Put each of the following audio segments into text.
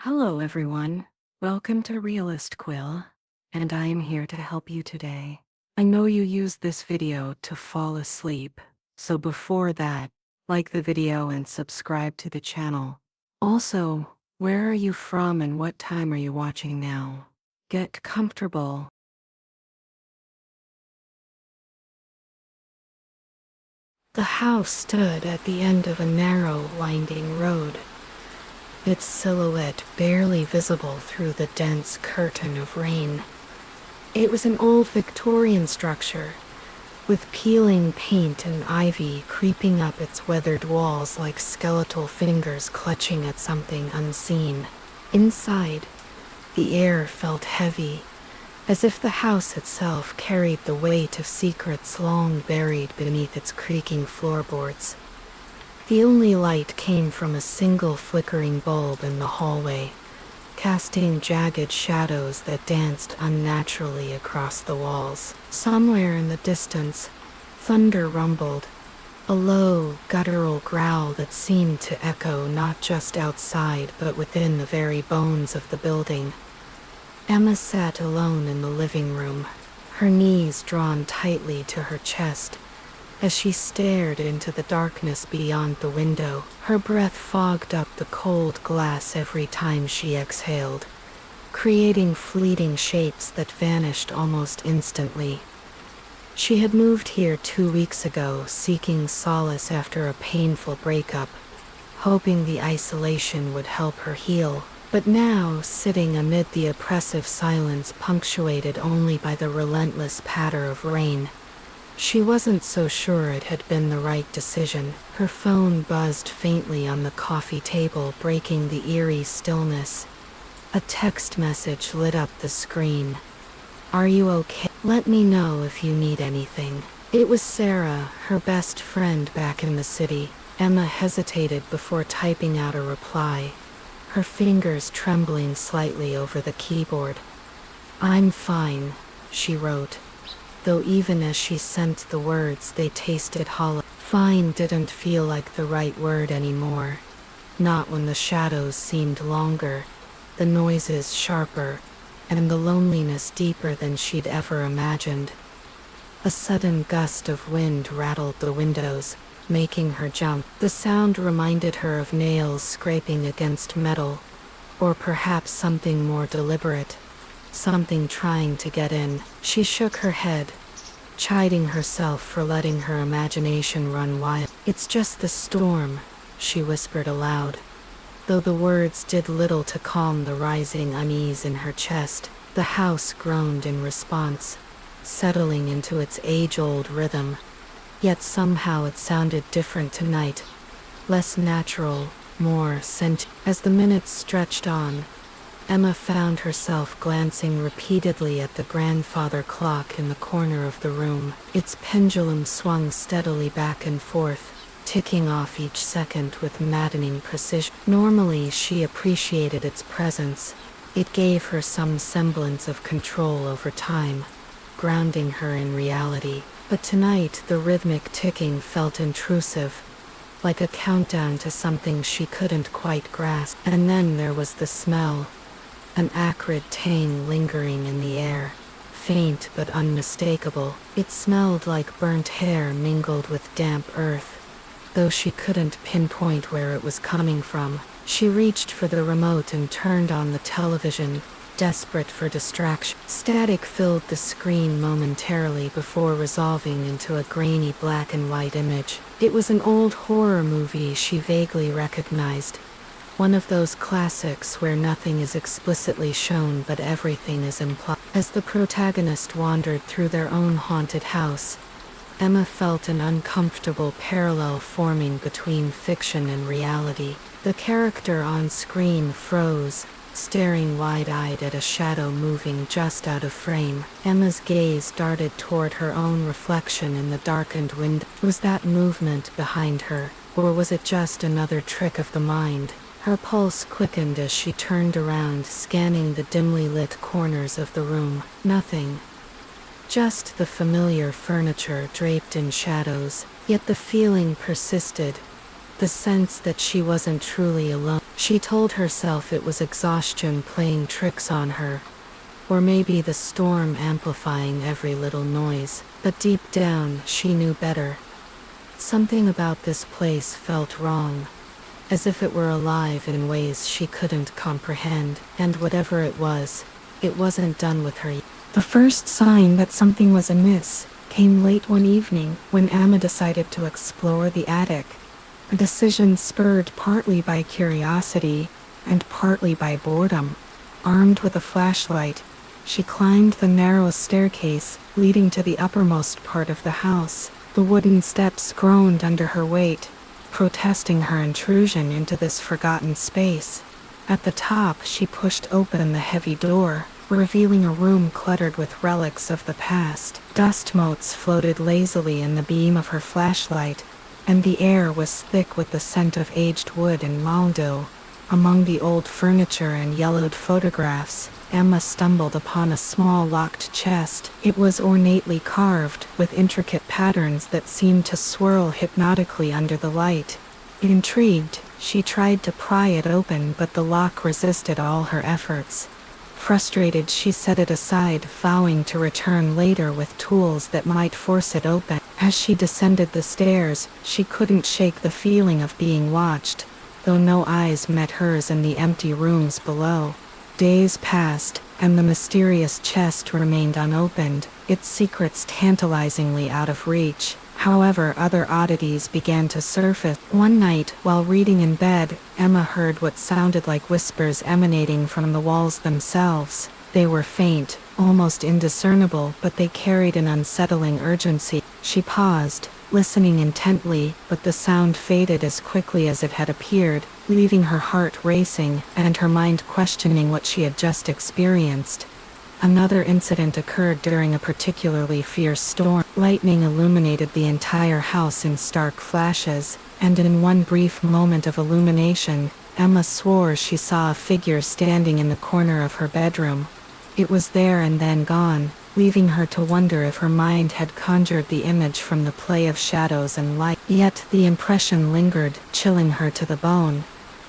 Hello, everyone. Welcome to Realist Quill, and I am here to help you today. I know you used this video to fall asleep, so before that, like the video and subscribe to the channel. Also, where are you from and what time are you watching now? Get comfortable. The house stood at the end of a narrow, winding road, its silhouette barely visible through the dense curtain of rain. It was an old Victorian structure, with peeling paint and ivy creeping up its weathered walls like skeletal fingers clutching at something unseen. Inside, the air felt heavy, as if the house itself carried the weight of secrets long buried beneath its creaking floorboards. The only light came from a single flickering bulb in the hallway, casting jagged shadows that danced unnaturally across the walls. Somewhere in the distance, thunder rumbled, a low, guttural growl that seemed to echo not just outside but within the very bones of the building. Emma sat alone in the living room, her knees drawn tightly to her chest, as she stared into the darkness beyond the window. Her breath fogged up the cold glass every time she exhaled, creating fleeting shapes that vanished almost instantly. She had moved here 2 weeks ago, seeking solace after a painful breakup, hoping the isolation would help her heal. But now, sitting amid the oppressive silence punctuated only by the relentless patter of rain, she wasn't so sure it had been the right decision. Her phone buzzed faintly on the coffee table, breaking the eerie stillness. A text message lit up the screen. "Are you okay? Let me know if you need anything." It was Sarah, her best friend back in the city. Emma hesitated before typing out a reply, her fingers trembling slightly over the keyboard. "I'm fine," she wrote, though even as she sent the words they tasted hollow. Fine didn't feel like the right word anymore, not when the shadows seemed longer, the noises sharper, and the loneliness deeper than she'd ever imagined. A sudden gust of wind rattled the windows, making her jump. The sound reminded her of nails scraping against metal, or perhaps something more deliberate, something trying to get in. She shook her head, chiding herself for letting her imagination run wild. "It's just the storm," she whispered aloud, though the words did little to calm the rising unease in her chest. The house groaned in response, settling into its age-old rhythm, yet somehow it sounded different tonight, less natural, more sentient. As the minutes stretched on, Emma found herself glancing repeatedly at the grandfather clock in the corner of the room. Its pendulum swung steadily back and forth, ticking off each second with maddening precision. Normally she appreciated its presence. It gave her some semblance of control over time, grounding her in reality. But tonight the rhythmic ticking felt intrusive, like a countdown to something she couldn't quite grasp. And then there was the smell, an acrid tang lingering in the air, faint but unmistakable. It smelled like burnt hair mingled with damp earth, though she couldn't pinpoint where it was coming from. She reached for the remote and turned on the television, desperate for distraction. Static filled the screen momentarily before resolving into a grainy black and white image. It was an old horror movie she vaguely recognized, one of those classics where nothing is explicitly shown but everything is implied. As the protagonist wandered through their own haunted house, Emma felt an uncomfortable parallel forming between fiction and reality. The character on screen froze, staring wide-eyed at a shadow moving just out of frame. Emma's gaze darted toward her own reflection in the darkened window. Was that movement behind her, or was it just another trick of the mind? Her pulse quickened as she turned around, scanning the dimly lit corners of the room. Nothing. Just the familiar furniture draped in shadows. Yet the feeling persisted, the sense that she wasn't truly alone. She told herself it was exhaustion playing tricks on her, or maybe the storm amplifying every little noise, but deep down she knew better. Something about this place felt wrong, as if it were alive in ways she couldn't comprehend, and whatever it wasn't done with her. The first sign that something was amiss came late one evening when Emma decided to explore the attic, a decision spurred partly by curiosity and partly by boredom. Armed with a flashlight, she climbed the narrow staircase leading to the uppermost part of the house. The wooden steps groaned under her weight, protesting her intrusion into this forgotten space. At the top, she pushed open the heavy door, revealing a room cluttered with relics of the past. Dust motes floated lazily in the beam of her flashlight, and the air was thick with the scent of aged wood and mildew. Among the old furniture and yellowed photographs, Emma stumbled upon a small locked chest. It was ornately carved, with intricate patterns that seemed to swirl hypnotically under the light. Intrigued, she tried to pry it open, but the lock resisted all her efforts. Frustrated, she set it aside, vowing to return later with tools that might force it open. As she descended the stairs, she couldn't shake the feeling of being watched, though no eyes met hers in the empty rooms below. Days passed, and the mysterious chest remained unopened, its secrets tantalizingly out of reach. However, other oddities began to surface. One night, while reading in bed, Emma heard what sounded like whispers emanating from the walls themselves. They were faint, almost indiscernible, but they carried an unsettling urgency. She paused, listening intently, but the sound faded as quickly as it had appeared, leaving her heart racing and her mind questioning what she had just experienced. Another incident occurred during a particularly fierce storm. Lightning illuminated the entire house in stark flashes, and in one brief moment of illumination, Emma swore she saw a figure standing in the corner of her bedroom. It was there and then gone, leaving her to wonder if her mind had conjured the image from the play of shadows and light. Yet the impression lingered, chilling her to the bone.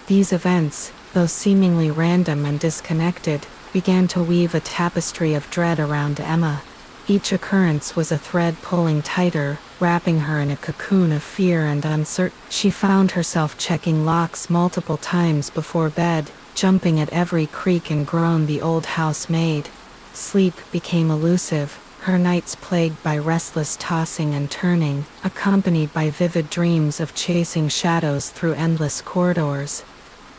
These events, though seemingly random and disconnected, began to weave a tapestry of dread around Emma. Each occurrence was a thread pulling tighter, wrapping her in a cocoon of fear and uncertainty. She found herself checking locks multiple times before bed, jumping at every creak and groan the old house made. Sleep became elusive, her nights plagued by restless tossing and turning, accompanied by vivid dreams of chasing shadows through endless corridors.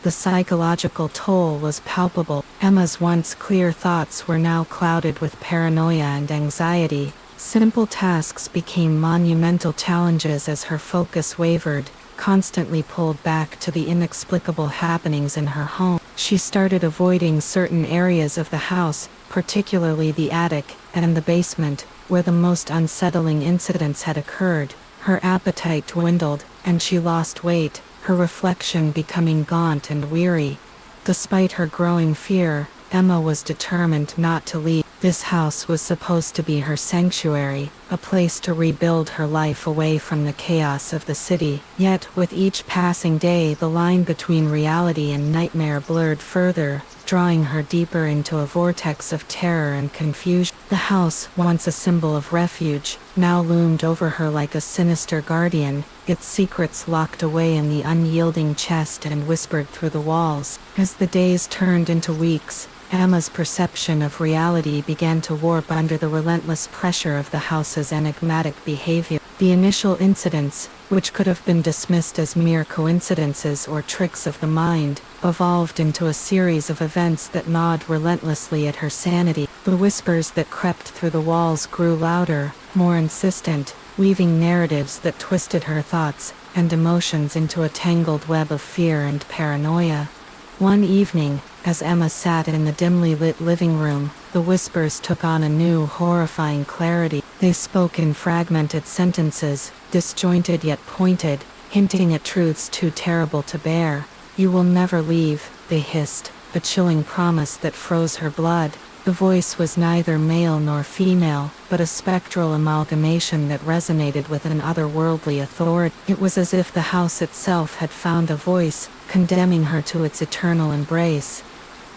The psychological toll was palpable. Emma's once clear thoughts were now clouded with paranoia and anxiety. Simple tasks became monumental challenges as her focus wavered, constantly pulled back to the inexplicable happenings in her home. She started avoiding certain areas of the house, particularly the attic and the basement, where the most unsettling incidents had occurred. Her appetite dwindled, and she lost weight, her reflection becoming gaunt and weary. Despite her growing fear, Emma was determined not to leave. This house was supposed to be her sanctuary, a place to rebuild her life away from the chaos of the city. Yet, with each passing day, the line between reality and nightmare blurred further, drawing her deeper into a vortex of terror and confusion. The house, once a symbol of refuge, now loomed over her like a sinister guardian, its secrets locked away in the unyielding chest and whispered through the walls. As the days turned into weeks, Emma's perception of reality began to warp under the relentless pressure of the house's enigmatic behavior. The initial incidents, which could have been dismissed as mere coincidences or tricks of the mind, evolved into a series of events that gnawed relentlessly at her sanity. The whispers that crept through the walls grew louder, more insistent, weaving narratives that twisted her thoughts and emotions into a tangled web of fear and paranoia. One evening, as Emma sat in the dimly lit living room, the whispers took on a new, horrifying clarity. They spoke in fragmented sentences, disjointed yet pointed, hinting at truths too terrible to bear. "You will never leave," they hissed, a chilling promise that froze her blood. The voice was neither male nor female, but a spectral amalgamation that resonated with an otherworldly authority. It was as if the house itself had found a voice, condemning her to its eternal embrace.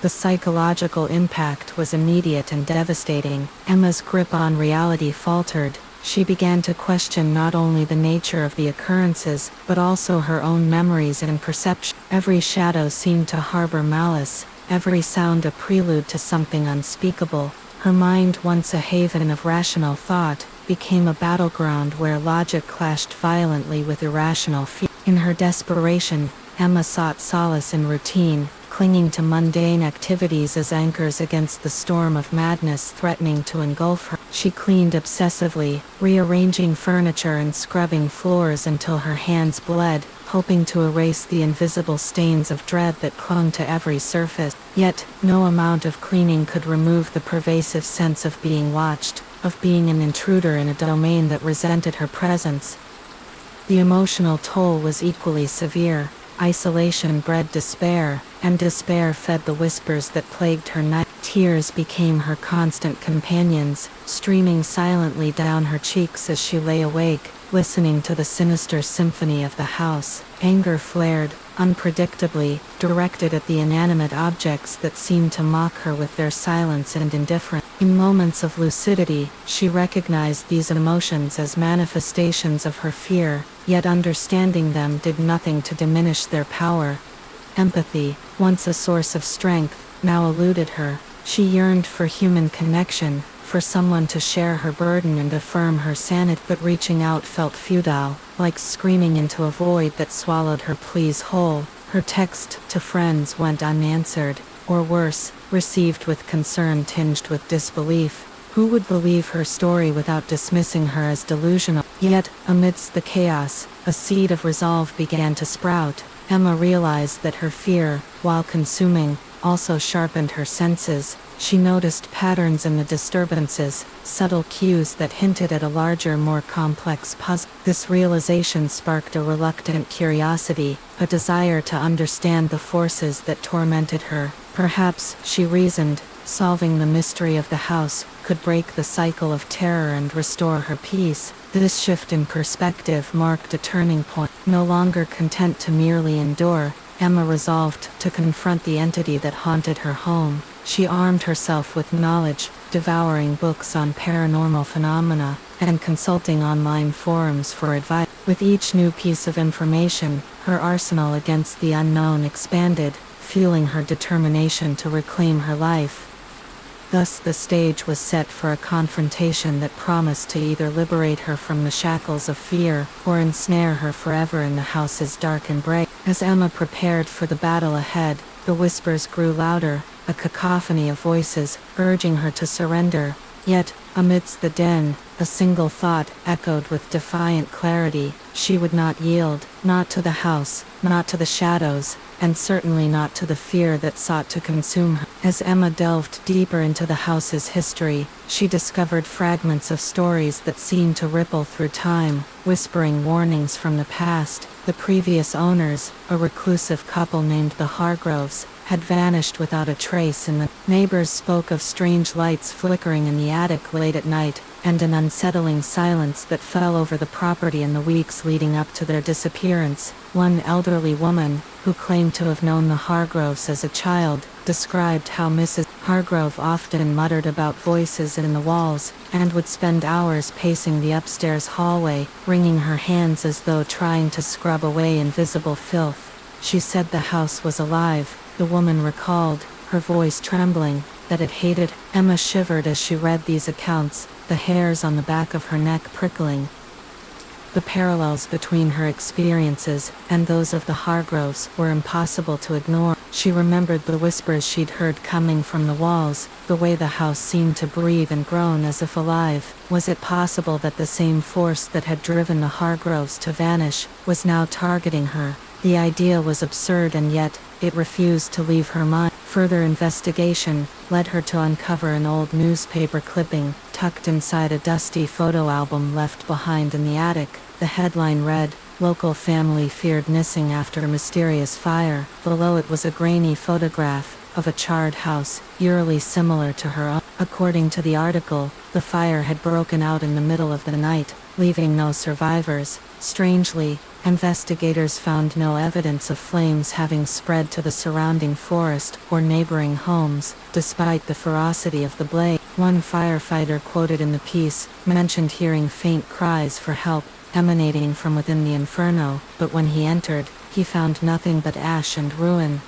The psychological impact was immediate and devastating. Emma's grip on reality faltered. She began to question not only the nature of the occurrences, but also her own memories and perception. Every shadow seemed to harbor malice, every sound a prelude to something unspeakable. Her mind, once a haven of rational thought, became a battleground where logic clashed violently with irrational fear. In her desperation, Emma sought solace in routine, clinging to mundane activities as anchors against the storm of madness threatening to engulf her. She cleaned obsessively, rearranging furniture and scrubbing floors until her hands bled, hoping to erase the invisible stains of dread that clung to every surface. Yet, no amount of cleaning could remove the pervasive sense of being watched, of being an intruder in a domain that resented her presence. The emotional toll was equally severe. Isolation bred despair, and despair fed the whispers that plagued her night. Tears became her constant companions, streaming silently down her cheeks as she lay awake, listening to the sinister symphony of the house. Anger flared, unpredictably, directed at the inanimate objects that seemed to mock her with their silence and indifference. In moments of lucidity, she recognized these emotions as manifestations of her fear, yet understanding them did nothing to diminish their power. Empathy, once a source of strength, now eluded her. She yearned for human connection, for someone to share her burden and affirm her sanity, but reaching out felt futile, like screaming into a void that swallowed her pleas whole. Her text to friends went unanswered, or worse, received with concern tinged with disbelief. Who would believe her story without dismissing her as delusional? Yet, amidst the chaos, a seed of resolve began to sprout. Emma realized that her fear, while consuming, also sharpened her senses. She noticed patterns in the disturbances, subtle cues that hinted at a larger, more complex puzzle. This realization sparked a reluctant curiosity, a desire to understand the forces that tormented her. Perhaps, she reasoned, solving the mystery of the house could break the cycle of terror and restore her peace. This shift in perspective marked a turning point. No longer content to merely endure, Emma resolved to confront the entity that haunted her home. She armed herself with knowledge, devouring books on paranormal phenomena, and consulting online forums for advice. With each new piece of information, her arsenal against the unknown expanded, fueling her determination to reclaim her life. Thus the stage was set for a confrontation that promised to either liberate her from the shackles of fear, or ensnare her forever in the house's dark embrace. As Emma prepared for the battle ahead, the whispers grew louder, a cacophony of voices, urging her to surrender. Yet, amidst the din, a single thought echoed with defiant clarity: she would not yield, not to the house, not to the shadows, and certainly not to the fear that sought to consume her. As Emma delved deeper into the house's history, she discovered fragments of stories that seemed to ripple through time, whispering warnings from the past. The previous owners, a reclusive couple named the Hargroves, had vanished without a trace, and the neighbors spoke of strange lights flickering in the attic late at night, and an unsettling silence that fell over the property in the weeks leading up to their disappearance. One elderly woman, who claimed to have known the Hargroves as a child, described how Mrs. Hargrove often muttered about voices in the walls, and would spend hours pacing the upstairs hallway, wringing her hands as though trying to scrub away invisible filth. She said the house was alive, the woman recalled, her voice trembling, that it hated. Emma shivered as she read these accounts, the hairs on the back of her neck prickling. The parallels between her experiences and those of the Hargroves were impossible to ignore. She remembered the whispers she'd heard coming from the walls, the way the house seemed to breathe and groan as if alive. Was it possible that the same force that had driven the Hargroves to vanish was now targeting her? The idea was absurd, and yet, it refused to leave her mind. Further investigation led her to uncover an old newspaper clipping, tucked inside a dusty photo album left behind in the attic. The headline read, "Local family feared missing after mysterious fire." Below it was a grainy photograph, of a charred house, eerily similar to her own. According to the article, the fire had broken out in the middle of the night, leaving no survivors. Strangely, investigators found no evidence of flames having spread to the surrounding forest or neighboring homes, despite the ferocity of the blaze. One firefighter quoted in the piece mentioned hearing faint cries for help emanating from within the inferno, but when he entered, he found nothing but ash and ruin.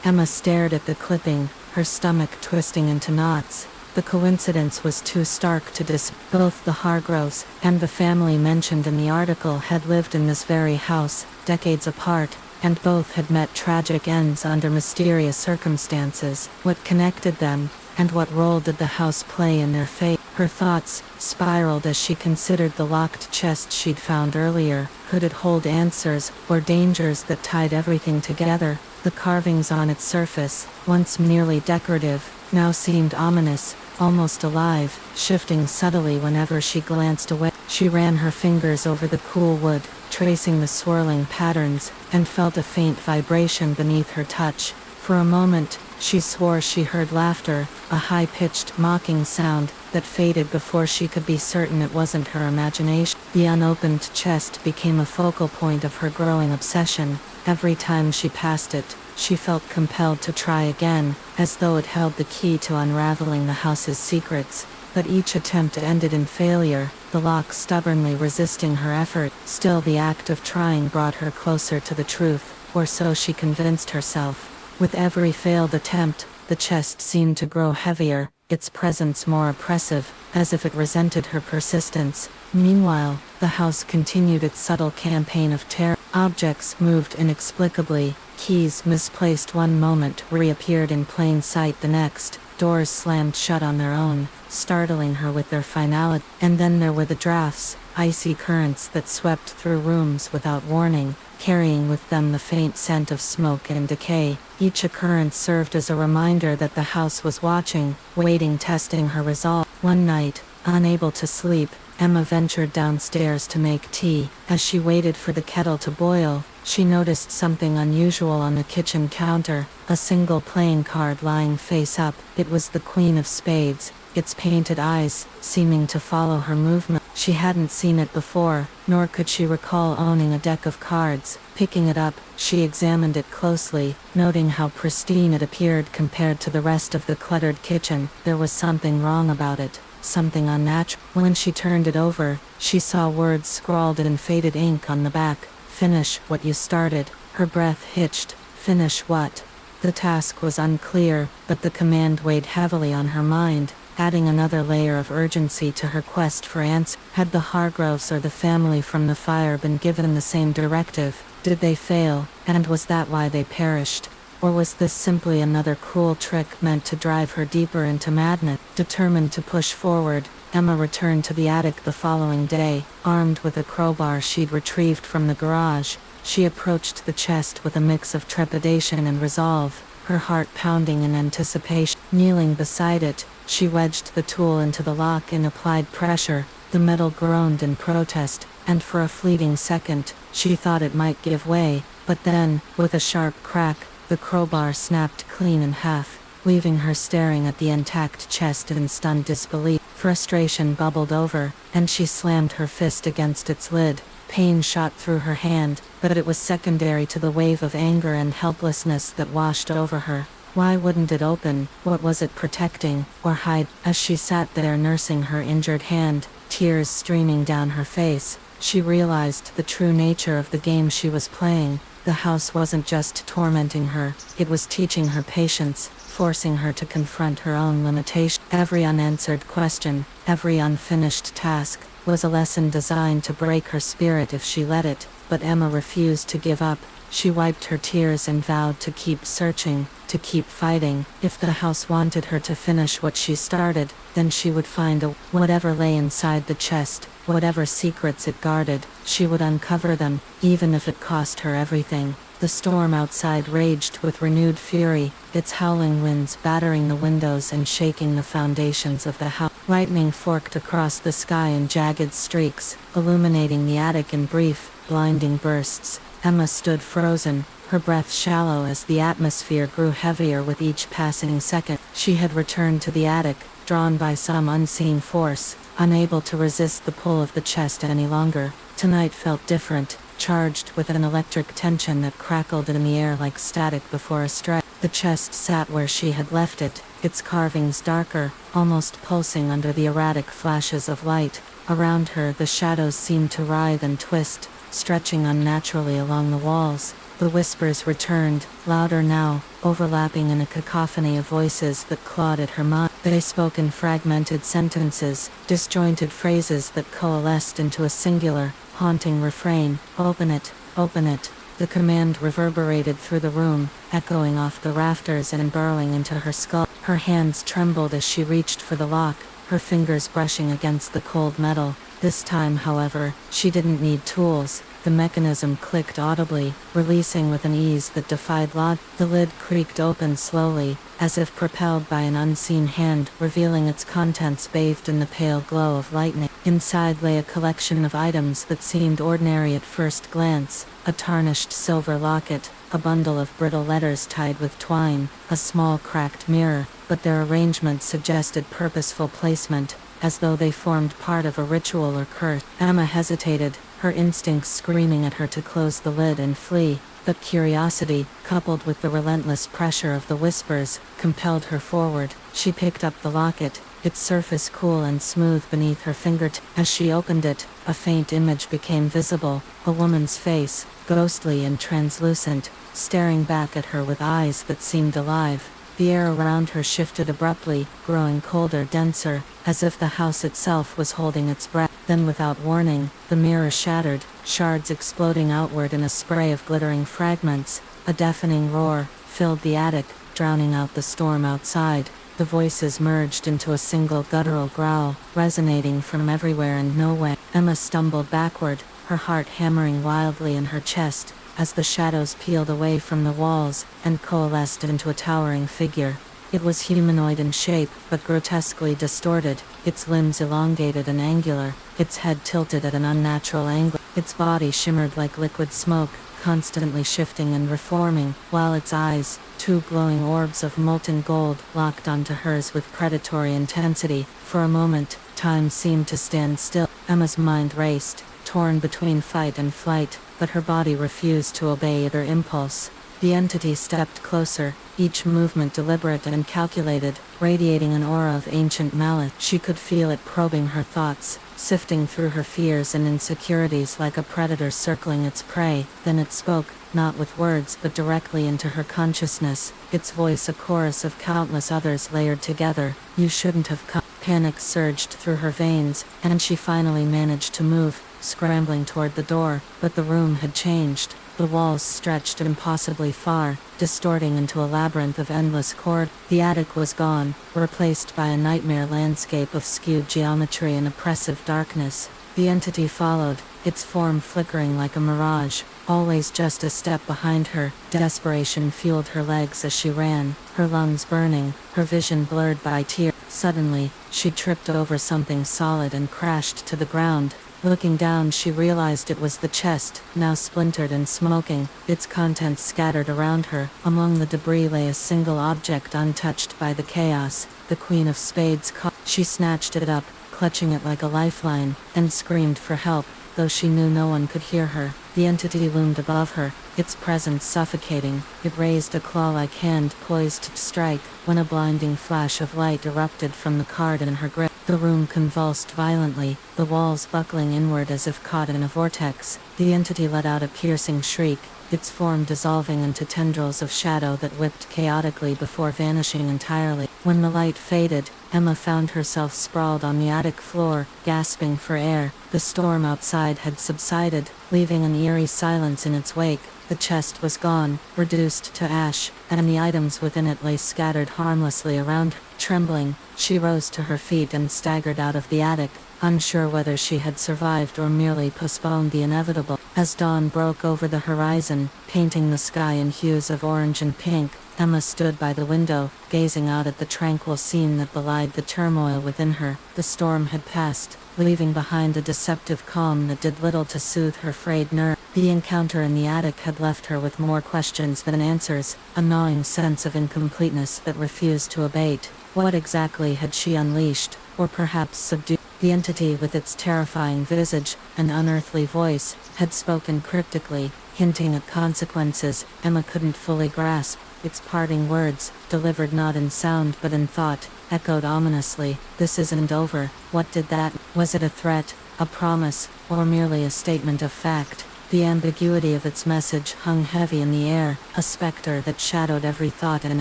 Emma stared at the clipping, her stomach twisting into knots. The coincidence was too stark to Both the Hargroves and the family mentioned in the article had lived in this very house, decades apart, and both had met tragic ends under mysterious circumstances. What connected them, and what role did the house play in their fate? Her thoughts spiraled as she considered the locked chest she'd found earlier. Could it hold answers, or dangers that tied everything together? The carvings on its surface, once merely decorative, now seemed ominous, almost alive, shifting subtly whenever she glanced away. She ran her fingers over the cool wood, tracing the swirling patterns, and felt a faint vibration beneath her touch. For a moment, she swore she heard laughter, a high-pitched, mocking sound that faded before she could be certain it wasn't her imagination. The unopened chest became a focal point of her growing obsession. Every time she passed it, she felt compelled to try again, as though it held the key to unraveling the house's secrets. But each attempt ended in failure, the lock stubbornly resisting her effort. Still, the act of trying brought her closer to the truth, or so she convinced herself. With every failed attempt, the chest seemed to grow heavier, its presence more oppressive, as if it resented her persistence. Meanwhile, the house continued its subtle campaign of terror. Objects moved inexplicably, keys misplaced one moment reappeared in plain sight the next, doors slammed shut on their own, startling her with their finality. And then there were the drafts, icy currents that swept through rooms without warning, carrying with them the faint scent of smoke and decay. Each occurrence served as a reminder that the house was watching, waiting, testing her resolve. One night, unable to sleep, Emma ventured downstairs to make tea. As she waited for the kettle to boil, she noticed something unusual on the kitchen counter, a single playing card lying face up. It was the Queen of Spades, its painted eyes seeming to follow her movement. She hadn't seen it before, nor could she recall owning a deck of cards. Picking it up, she examined it closely, noting how pristine it appeared compared to the rest of the cluttered kitchen. There was something wrong about it, something unnatural. When she turned it over, she saw words scrawled in faded ink on the back. "Finish what you started." Her breath hitched. Finish what? The task was unclear, but the command weighed heavily on her mind, adding another layer of urgency to her quest for answers. Had the Hargroves or the family from the fire been given the same directive? Did they fail, and was that why they perished? Or was this simply another cruel trick meant to drive her deeper into madness? Determined to push forward, Emma returned to the attic the following day, armed with a crowbar she'd retrieved from the garage. She approached the chest with a mix of trepidation and resolve, her heart pounding in anticipation. Kneeling beside it, she wedged the tool into the lock and applied pressure. The metal groaned in protest, and for a fleeting second, she thought it might give way. But then, with a sharp crack, the crowbar snapped clean in half, leaving her staring at the intact chest in stunned disbelief. Frustration bubbled over, and she slammed her fist against its lid. Pain shot through her hand, but it was secondary to the wave of anger and helplessness that washed over her. Why wouldn't it open? What was it protecting, or hide? As she sat there nursing her injured hand, tears streaming down her face, she realized the true nature of the game she was playing. The house wasn't just tormenting her, it was teaching her patience, forcing her to confront her own limitations. Every unanswered question, every unfinished task, was a lesson designed to break her spirit if she let it. But Emma refused to give up. She wiped her tears and vowed to keep searching, to keep fighting. If the house wanted her to finish what she started, then she would find whatever lay inside the chest, whatever secrets it guarded, she would uncover them, even if it cost her everything. The storm outside raged with renewed fury, its howling winds battering the windows and shaking the foundations of the house. Lightning forked across the sky in jagged streaks, illuminating the attic in brief, blinding bursts. Emma stood frozen, her breath shallow as the atmosphere grew heavier with each passing second. She had returned to the attic, drawn by some unseen force, unable to resist the pull of the chest any longer. Tonight felt different, charged with an electric tension that crackled in the air like static before a strike. The chest sat where she had left it, its carvings darker, almost pulsing under the erratic flashes of light. Around her the shadows seemed to writhe and twist, stretching unnaturally along the walls. The whispers returned, louder now, overlapping in a cacophony of voices that clawed at her mind. They spoke in fragmented sentences, disjointed phrases that coalesced into a singular, haunting refrain. "Open it, open it." The command reverberated through the room, echoing off the rafters and burrowing into her skull. Her hands trembled as she reached for the lock, her fingers brushing against the cold metal. This time, however, she didn't need tools. The mechanism clicked audibly, releasing with an ease that defied logic. The lid creaked open slowly, as if propelled by an unseen hand, revealing its contents bathed in the pale glow of lightning. Inside lay a collection of items that seemed ordinary at first glance: a tarnished silver locket, a bundle of brittle letters tied with twine, a small cracked mirror, but their arrangement suggested purposeful placement, as though they formed part of a ritual or curse. Emma hesitated, her instincts screaming at her to close the lid and flee, but curiosity, coupled with the relentless pressure of the whispers, compelled her forward. She picked up the locket, its surface cool and smooth beneath her fingertips. As she opened it, a faint image became visible, a woman's face, ghostly and translucent, staring back at her with eyes that seemed alive. The air around her shifted abruptly, growing colder, denser, as if the house itself was holding its breath. Then without warning, the mirror shattered, shards exploding outward in a spray of glittering fragments. A deafening roar filled the attic, drowning out the storm outside. The voices merged into a single guttural growl, resonating from everywhere and nowhere. Emma stumbled backward, her heart hammering wildly in her chest, as the shadows peeled away from the walls and coalesced into a towering figure. It was humanoid in shape, but grotesquely distorted, its limbs elongated and angular, its head tilted at an unnatural angle. Its body shimmered like liquid smoke, constantly shifting and reforming, while its eyes, two glowing orbs of molten gold, locked onto hers with predatory intensity. For a moment, time seemed to stand still. Emma's mind raced, torn between fight and flight, but her body refused to obey either impulse. The entity stepped closer, each movement deliberate and calculated, radiating an aura of ancient malice. She could feel it probing her thoughts, sifting through her fears and insecurities like a predator circling its prey. Then it spoke, not with words but directly into her consciousness, its voice a chorus of countless others layered together. "You shouldn't have come." Panic surged through her veins, and she finally managed to move, scrambling toward the door, but the room had changed. The walls stretched impossibly far, distorting into a labyrinth of endless corridors. The attic was gone, replaced by a nightmare landscape of skewed geometry and oppressive darkness. The entity followed, its form flickering like a mirage, always just a step behind her. Desperation fueled her legs as she ran, her lungs burning, her vision blurred by tears. Suddenly, she tripped over something solid and crashed to the ground. Looking down, she realized it was the chest, now splintered and smoking, its contents scattered around her. Among the debris lay a single object untouched by the chaos, the Queen of Spades. She snatched it up, clutching it like a lifeline, and screamed for help, though she knew no one could hear her. The entity loomed above her, its presence suffocating. It raised a claw-like hand poised to strike, when a blinding flash of light erupted from the card in her grip. The room convulsed violently, the walls buckling inward as if caught in a vortex. The entity let out a piercing shriek, its form dissolving into tendrils of shadow that whipped chaotically before vanishing entirely. When the light faded, Emma found herself sprawled on the attic floor, gasping for air. The storm outside had subsided, leaving an eerie silence in its wake. The chest was gone, reduced to ash, and the items within it lay scattered harmlessly around her. Trembling, she rose to her feet and staggered out of the attic, unsure whether she had survived or merely postponed the inevitable. As dawn broke over the horizon, painting the sky in hues of orange and pink, Emma stood by the window, gazing out at the tranquil scene that belied the turmoil within her. The storm had passed, leaving behind a deceptive calm that did little to soothe her frayed nerves. The encounter in the attic had left her with more questions than answers, a gnawing sense of incompleteness that refused to abate. What exactly had she unleashed, or perhaps subdued? The entity with its terrifying visage and unearthly voice had spoken cryptically, hinting at consequences Emma couldn't fully grasp. Its parting words, delivered not in sound but in thought, echoed ominously. "This isn't over." What did that? Was it a threat, a promise, or merely a statement of fact? The ambiguity of its message hung heavy in the air, a specter that shadowed every thought and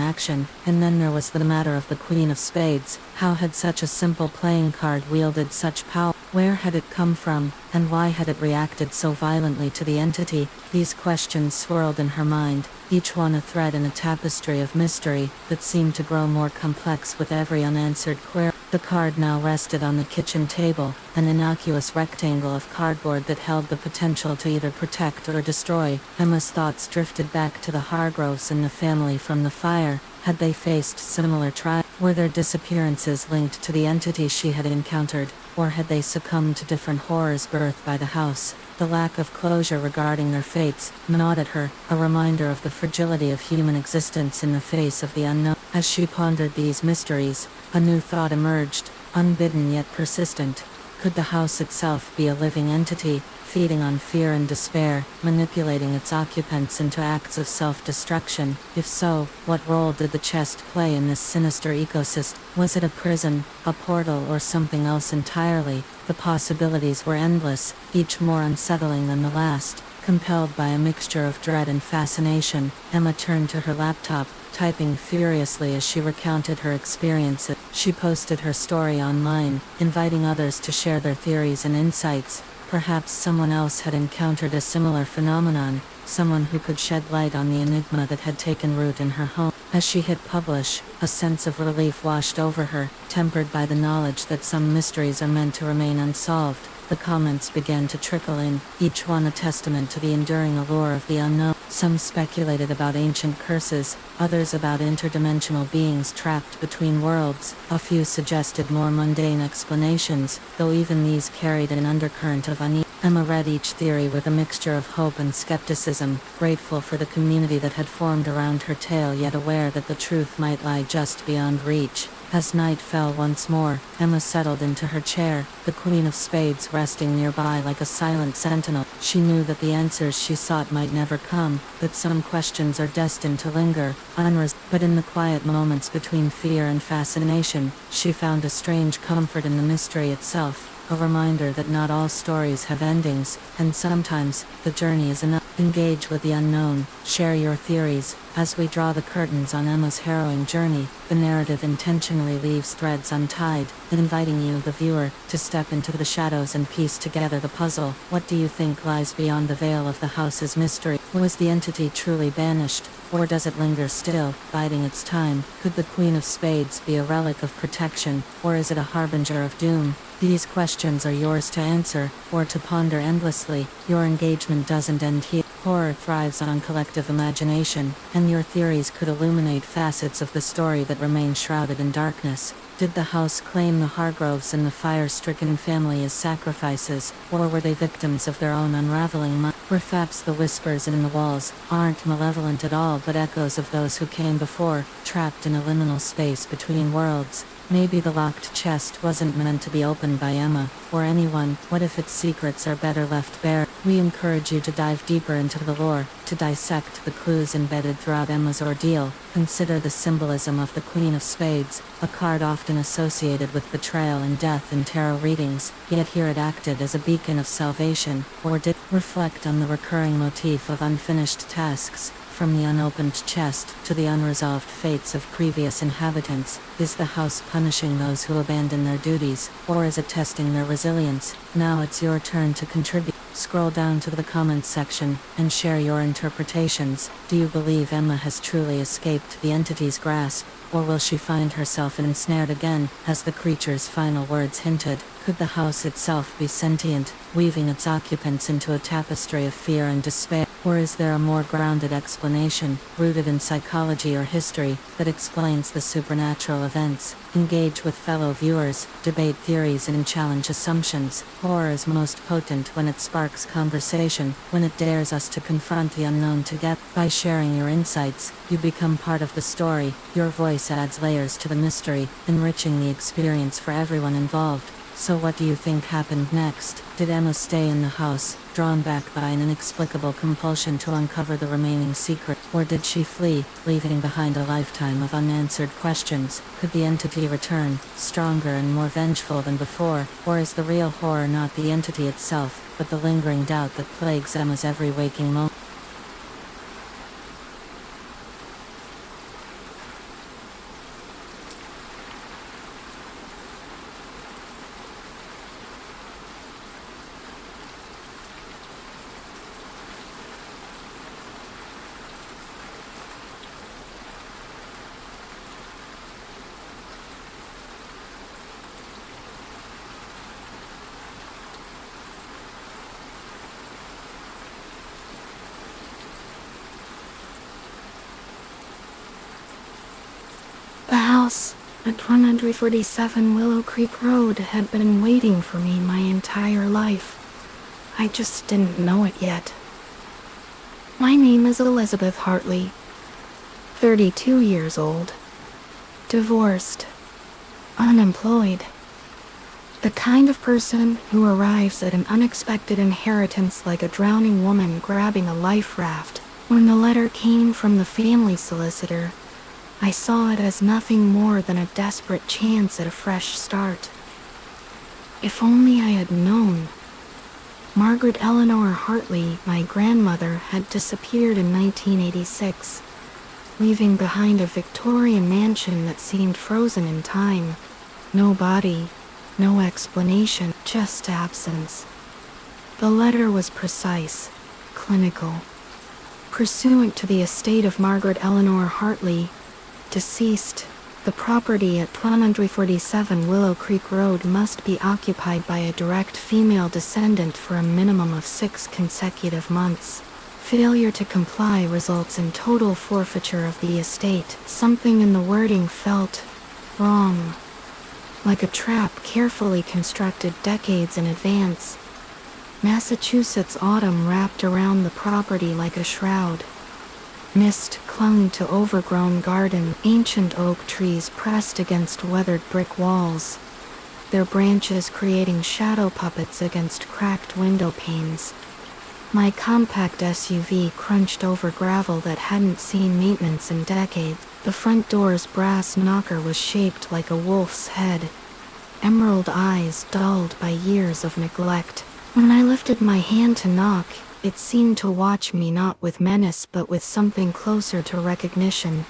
action. And then there was the matter of the Queen of Spades. How had such a simple playing card wielded such power? Where had it come from, and why had it reacted so violently to the entity? These questions swirled in her mind, each one a thread in a tapestry of mystery that seemed to grow more complex with every unanswered query. The card now rested on the kitchen table, an innocuous rectangle of cardboard that held the potential to either protect or destroy. Emma's thoughts drifted back to the Hargroves and the family from the fire. Had they faced similar trials? Were their disappearances linked to the entity she had encountered, or had they succumbed to different horrors birthed by the house? The lack of closure regarding their fates gnawed at her, a reminder of the fragility of human existence in the face of the unknown. As she pondered these mysteries, a new thought emerged, unbidden yet persistent. Could the house itself be a living entity, feeding on fear and despair, manipulating its occupants into acts of self-destruction? If so, what role did the chest play in this sinister ecosystem? Was it a prison, a portal, or something else entirely? The possibilities were endless, each more unsettling than the last. Compelled by a mixture of dread and fascination, Emma turned to her laptop, typing furiously as she recounted her experiences. She posted her story online, inviting others to share their theories and insights. Perhaps someone else had encountered a similar phenomenon, someone who could shed light on the enigma that had taken root in her home. As she hit publish, a sense of relief washed over her, tempered by the knowledge that some mysteries are meant to remain unsolved. The comments began to trickle in, each one a testament to the enduring allure of the unknown. Some speculated about ancient curses, others about interdimensional beings trapped between worlds. A few suggested more mundane explanations, though even these carried an undercurrent of unease. Emma read each theory with a mixture of hope and skepticism, grateful for the community that had formed around her tale, yet aware that the truth might lie just beyond reach. As night fell once more, Emma settled into her chair, the Queen of Spades resting nearby like a silent sentinel. She knew that the answers she sought might never come, that some questions are destined to linger, unresolved. But in the quiet moments between fear and fascination, she found a strange comfort in the mystery itself. A reminder that not all stories have endings, and sometimes, the journey is enough. Engage with the unknown, share your theories. As we draw the curtains on Emma's harrowing journey, the narrative intentionally leaves threads untied, inviting you, the viewer, to step into the shadows and piece together the puzzle. What do you think lies beyond the veil of the house's mystery? Was the entity truly banished, or does it linger still, biding its time? Could the Queen of Spades be a relic of protection, or is it a harbinger of doom? These questions are yours to answer, or to ponder endlessly. Your engagement doesn't end here. Horror thrives on collective imagination, and your theories could illuminate facets of the story that remain shrouded in darkness. Did the house claim the Hargroves and the fire-stricken family as sacrifices, or were they victims of their own unraveling? Perhaps the whispers in the walls aren't malevolent at all, but echoes of those who came before, trapped in a liminal space between worlds. Maybe the locked chest wasn't meant to be opened by Emma, or anyone. What if its secrets are better left bare? We encourage you to dive deeper into the lore, to dissect the clues embedded throughout Emma's ordeal. Consider the symbolism of the Queen of Spades, a card often associated with betrayal and death in tarot readings, yet here it acted as a beacon of salvation. Or did reflect on the recurring motif of unfinished tasks, from the unopened chest to the unresolved fates of previous inhabitants. Is the house punishing those who abandon their duties, or is it testing their resilience? Now it's your turn to contribute. Scroll down to the comments section and share your interpretations. Do you believe Emma has truly escaped the entity's grasp, or will she find herself ensnared again, as the creature's final words hinted? Could the house itself be sentient, weaving its occupants into a tapestry of fear and despair? Or is there a more grounded explanation, rooted in psychology or history, that explains the supernatural events? Engage with fellow viewers, debate theories and challenge assumptions. Horror is most potent when it sparks conversation, when it dares us to confront the unknown together. By sharing your insights, you become part of the story. Your voice adds layers to the mystery, enriching the experience for everyone involved. So what do you think happened next? Did Emma stay in the house, drawn back by an inexplicable compulsion to uncover the remaining secret? Or did she flee, leaving behind a lifetime of unanswered questions? Could the entity return, stronger and more vengeful than before? Or is the real horror not the entity itself, but the lingering doubt that plagues Emma's every waking moment? The house at 147 Willow Creek Road had been waiting for me my entire life. I just didn't know it yet. My name is Elizabeth Hartley, 32 years old, divorced, unemployed. The kind of person who arrives at an unexpected inheritance like a drowning woman grabbing a life raft. When the letter came from the family solicitor, I saw it as nothing more than a desperate chance at a fresh start. If only I had known. Margaret Eleanor Hartley, my grandmother, had disappeared in 1986, leaving behind a Victorian mansion that seemed frozen in time. No body, no explanation, just absence. The letter was precise, clinical. Pursuant to the estate of Margaret Eleanor Hartley, deceased, the property at 147 Willow Creek Road must be occupied by a direct female descendant for a minimum of 6 consecutive months. Failure to comply results in total forfeiture of the estate. Something in the wording felt wrong, like a trap carefully constructed decades in advance. Massachusetts autumn wrapped around the property like a shroud. Mist clung to overgrown garden, ancient oak trees pressed against weathered brick walls, their branches creating shadow puppets against cracked window panes. My compact SUV crunched over gravel that hadn't seen maintenance in decades. The front door's brass knocker was shaped like a wolf's head, emerald eyes dulled by years of neglect. When I lifted my hand to knock, it seemed to watch me not with menace but with something closer to recognition.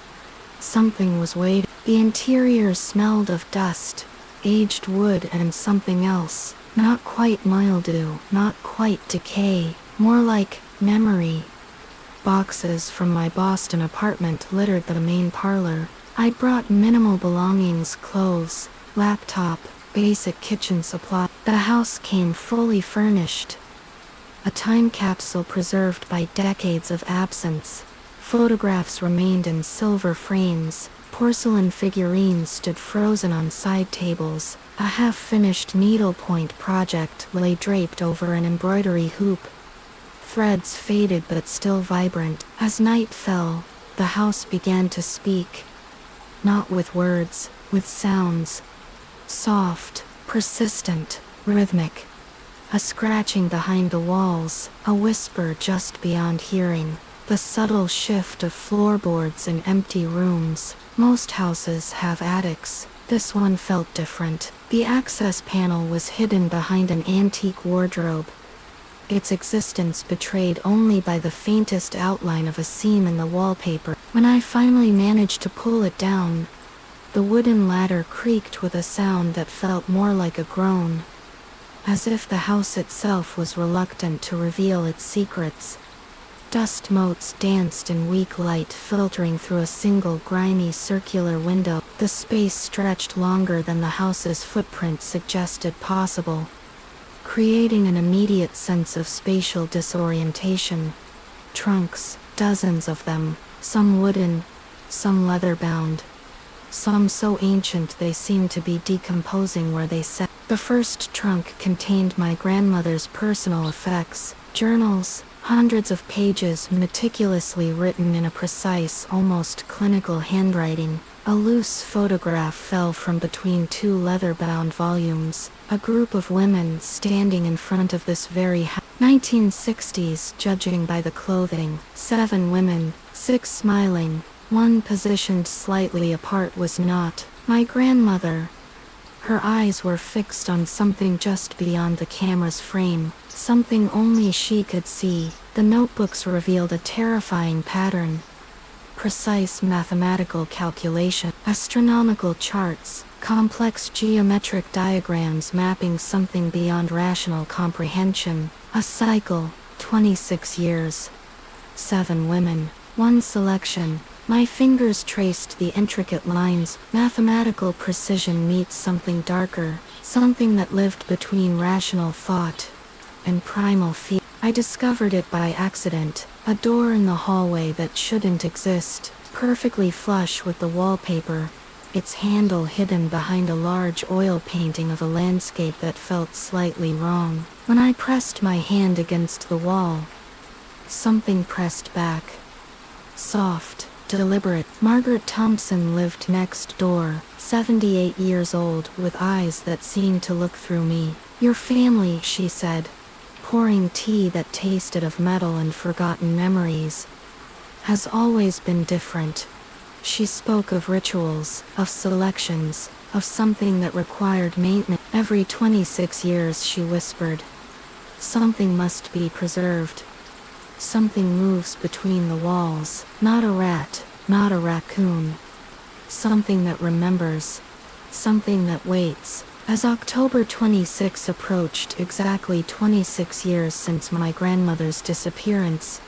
Something was waiting. The interior smelled of dust, aged wood and something else. Not quite mildew, not quite decay, more like memory. Boxes from my Boston apartment littered the main parlor. I'd brought minimal belongings, clothes, laptop, basic kitchen supply. The house came fully furnished. A time capsule preserved by decades of absence. Photographs remained in silver frames. Porcelain figurines stood frozen on side tables. A half-finished needlepoint project lay draped over an embroidery hoop. Threads faded but still vibrant. As night fell, the house began to speak. Not with words, with sounds. Soft, persistent, rhythmic. A scratching behind the walls, a whisper just beyond hearing. The subtle shift of floorboards in empty rooms. Most houses have attics. This one felt different. The access panel was hidden behind an antique wardrobe, its existence betrayed only by the faintest outline of a seam in the wallpaper. When I finally managed to pull it down, the wooden ladder creaked with a sound that felt more like a groan, as if the house itself was reluctant to reveal its secrets. Dust motes danced in weak light filtering through a single grimy circular window. The space stretched longer than the house's footprint suggested possible, creating an immediate sense of spatial disorientation. trunks, dozens of them, some wooden, some leather-bound, some so ancient they seemed to be decomposing where they sat. The first trunk contained my grandmother's personal effects, journals, hundreds of pages meticulously written in a precise, almost clinical handwriting. A loose photograph fell from between two leather-bound volumes, a group of women standing in front of this very house. 1960s, judging by the clothing, 7 women, 6 smiling, 1 positioned slightly apart was not my grandmother. Her eyes were fixed on something just beyond the camera's frame, something only she could see. The notebooks revealed a terrifying pattern. Precise mathematical calculation, astronomical charts, complex geometric diagrams mapping something beyond rational comprehension. A cycle, 26 years. 7 women, 1 selection. My fingers traced the intricate lines. Mathematical precision meets something darker, something that lived between rational thought and primal fear. I discovered it by accident, a door in the hallway that shouldn't exist, perfectly flush with the wallpaper, its handle hidden behind a large oil painting of a landscape that felt slightly wrong. When I pressed my hand against the wall, something pressed back. Soft, deliberate. Margaret Thompson lived next door, 78 years old, with eyes that seemed to look through me. Your family, she said, pouring tea that tasted of metal and forgotten memories, has always been different. She spoke of rituals, of selections, of something that required maintenance. Every 26 years, she whispered, something must be preserved. Something moves between the walls, not a rat, not a raccoon. Something that remembers, something that waits. As October 26 approached, exactly 26 years since my grandmother's disappearance,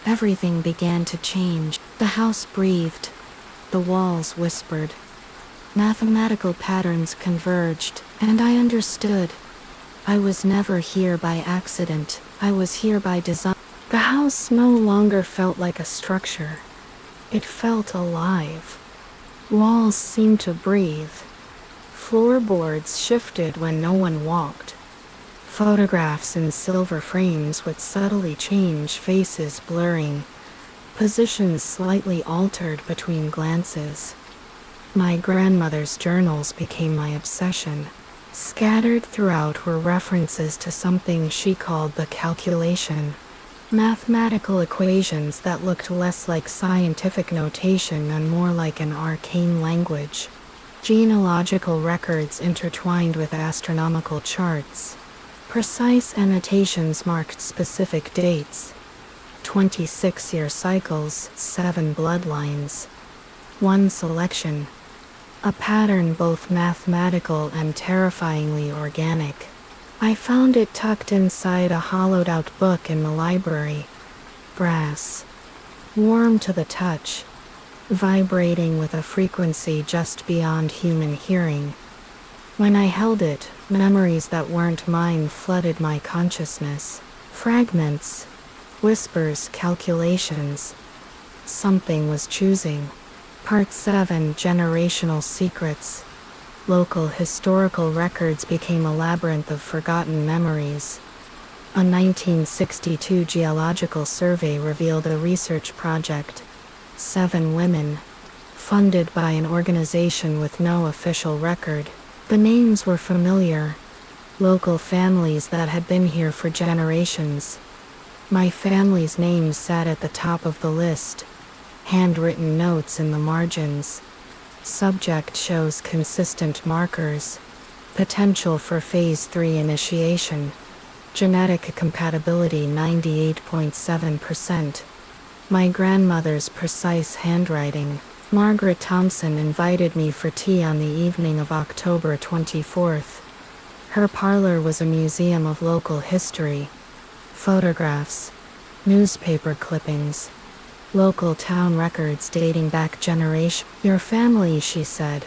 everything began to change. The house breathed. The walls whispered. Mathematical patterns converged, and I understood. I was never here by accident. I was here by design. The house no longer felt like a structure. It felt alive. Walls seemed to breathe. Floorboards shifted when no one walked. Photographs in silver frames would subtly change, faces blurring, positions slightly altered between glances. My grandmother's journals became my obsession. Scattered throughout were references to something she called the calculation. Mathematical equations that looked less like scientific notation and more like an arcane language. Genealogical records intertwined with astronomical charts. Precise annotations marked specific dates. 26-year cycles, 7 bloodlines. 1 selection. A pattern both mathematical and terrifyingly organic. I found it tucked inside a hollowed-out book in the library. Brass. Warm to the touch. Vibrating with a frequency just beyond human hearing. When I held it, memories that weren't mine flooded my consciousness. Fragments. Whispers, calculations. Something was choosing. Part 7, Generational Secrets. Local historical records became a labyrinth of forgotten memories. A 1962 geological survey revealed a research project. 7 women. Funded by an organization with no official record. The names were familiar. Local families that had been here for generations. My family's name sat at the top of the list. Handwritten notes in the margins. Subject shows consistent markers. Potential for Phase 3 initiation. Genetic compatibility 98.7%. My grandmother's precise handwriting. Margaret Thompson invited me for tea on the evening of October 24th. Her parlor was a museum of local history. Photographs. Newspaper clippings. Local town records dating back generations. Your family, she said.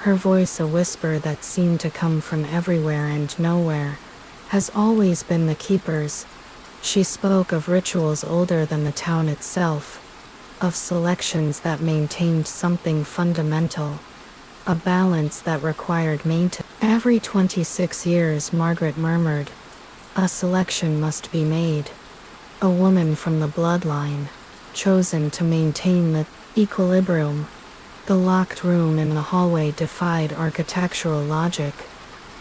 Her voice a whisper that seemed to come from everywhere and nowhere, has always been the keepers. She spoke of rituals older than the town itself, of selections that maintained something fundamental, a balance that required maintenance. Every 26 years, Margaret murmured, a selection must be made. A woman from the bloodline, chosen to maintain the equilibrium. The locked room in the hallway defied architectural logic.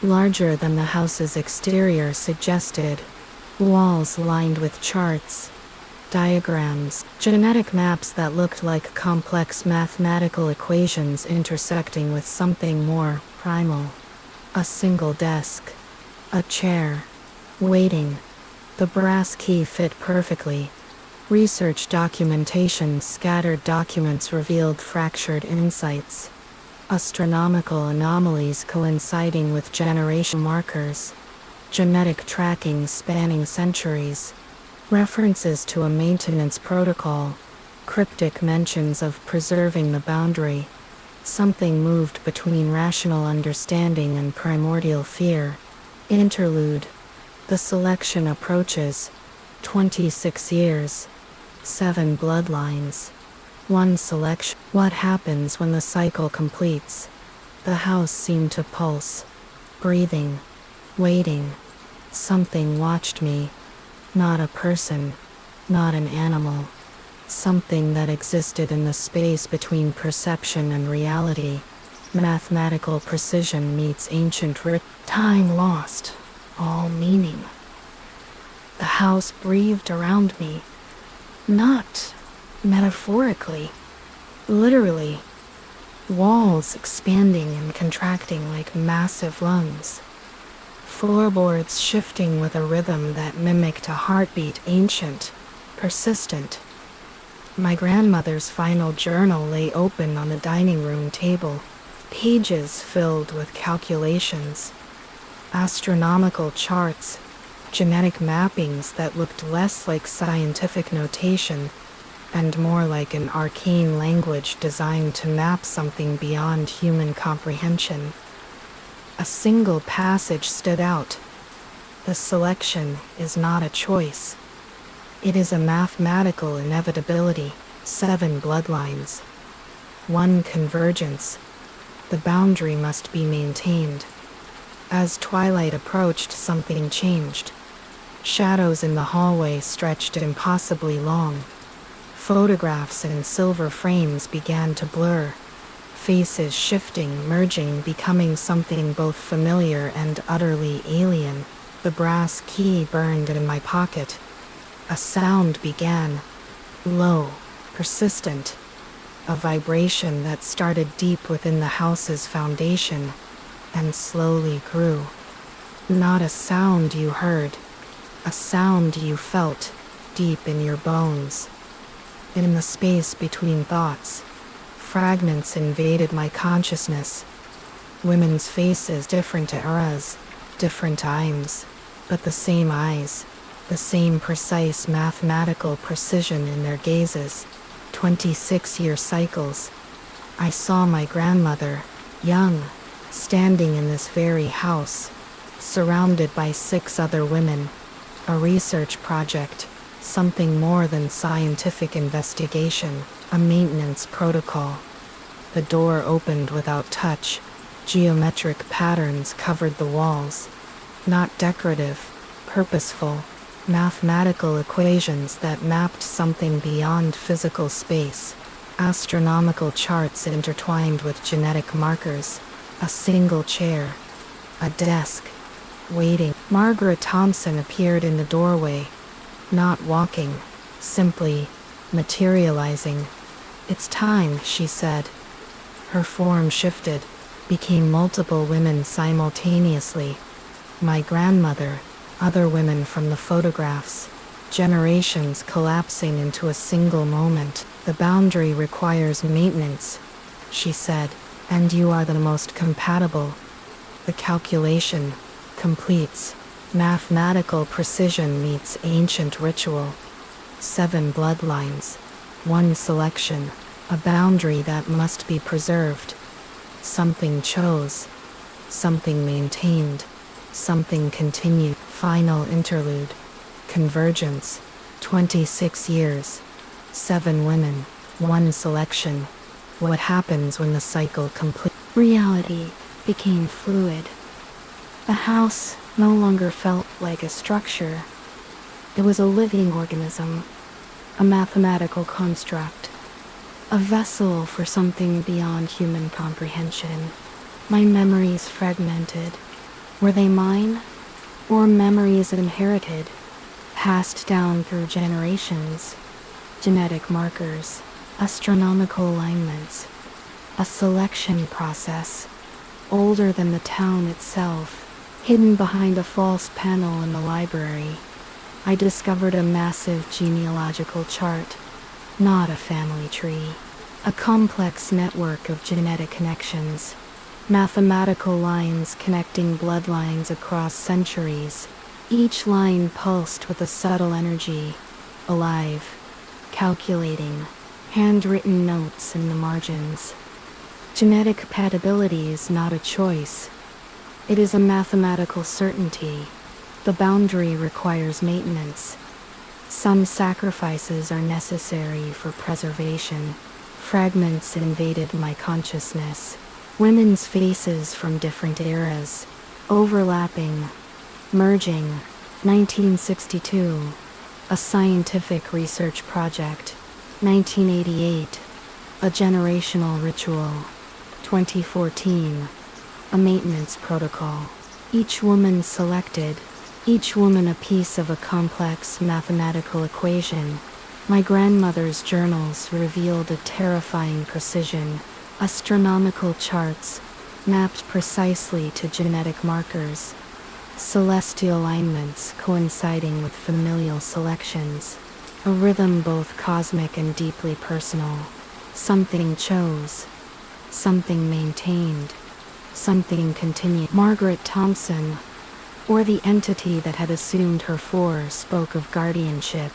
Larger than the house's exterior suggested, walls lined with charts, diagrams, genetic maps that looked like complex mathematical equations intersecting with something more primal. A single desk, a chair, waiting. The brass key fit perfectly. Research documentation, scattered documents revealed fractured insights. Astronomical anomalies coinciding with generation markers. Genetic tracking spanning centuries. References to a maintenance protocol. Cryptic mentions of preserving the boundary. Something moved between rational understanding and primordial fear. Interlude. The selection approaches. 26 years. 7 bloodlines. 1 selection. What happens when the cycle completes? The house seemed to pulse. Breathing. Waiting. Something watched me. Not a person. Not an animal. Something that existed in the space between perception and reality. Mathematical precision meets ancient time lost. All meaning. The house breathed around me. Not metaphorically. Literally. Walls expanding and contracting like massive lungs. Floorboards shifting with a rhythm that mimicked a heartbeat, ancient, persistent. My grandmother's final journal lay open on the dining room table, pages filled with calculations, astronomical charts, genetic mappings that looked less like scientific notation and more like an arcane language designed to map something beyond human comprehension. A single passage stood out. The selection is not a choice. It is a mathematical inevitability. 7 bloodlines. 1 convergence. The boundary must be maintained. As twilight approached, something changed. Shadows in the hallway stretched impossibly long. Photographs in silver frames began to blur. Faces shifting, merging, becoming something both familiar and utterly alien. The brass key burned in my pocket. A sound began. Low, persistent. A vibration that started deep within the house's foundation and slowly grew. Not a sound you heard. A sound you felt deep in your bones. In the space between thoughts, fragments invaded my consciousness. Women's faces, different eras, different times, but the same eyes, the same precise mathematical precision in their gazes. 26-year cycles. I saw my grandmother, young, standing in this very house, surrounded by 6 other women. A research project, something more than scientific investigation, a maintenance protocol. The door opened without touch. Geometric patterns covered the walls. Not decorative, purposeful, mathematical equations that mapped something beyond physical space. Astronomical charts intertwined with genetic markers. A single chair. A desk. Waiting. Margaret Thompson appeared in the doorway. Not walking. Simply materializing. It's time, she said. Her form shifted, became multiple women simultaneously. My grandmother, other women from the photographs, generations collapsing into a single moment. The boundary requires maintenance, she said, and you are the most compatible. The calculation completes. Mathematical precision meets ancient ritual. 7 bloodlines. 1 selection. A boundary that must be preserved. Something chose. Something maintained. Something continued. Final interlude. convergence, 26 years, 7 women, 1 selection. What happens when the cycle completes? Reality became fluid. The house no longer felt like a structure. It was a living organism, a mathematical construct, a vessel for something beyond human comprehension. My memories fragmented. Were they mine? Or memories inherited, passed down through generations? Genetic markers, astronomical alignments, a selection process, older than the town itself, hidden behind a false panel in the library. I discovered a massive genealogical chart, not a family tree, a complex network of genetic connections, mathematical lines connecting bloodlines across centuries, each line pulsed with a subtle energy, alive, calculating, handwritten notes in the margins. Genetic compatibility is not a choice. It is a mathematical certainty. The boundary requires maintenance. Some sacrifices are necessary for preservation. Fragments invaded my consciousness. Women's faces from different eras, overlapping, merging. 1962, a scientific research project. 1988, a generational ritual. 2014, a maintenance protocol. Each woman selected, each woman a piece of a complex mathematical equation. My grandmother's journals revealed a terrifying precision. Astronomical charts, mapped precisely to genetic markers. Celestial alignments coinciding with familial selections. A rhythm both cosmic and deeply personal. Something chose. Something maintained. Something continued. Margaret Thompson, or the entity that had assumed her for, spoke of guardianship.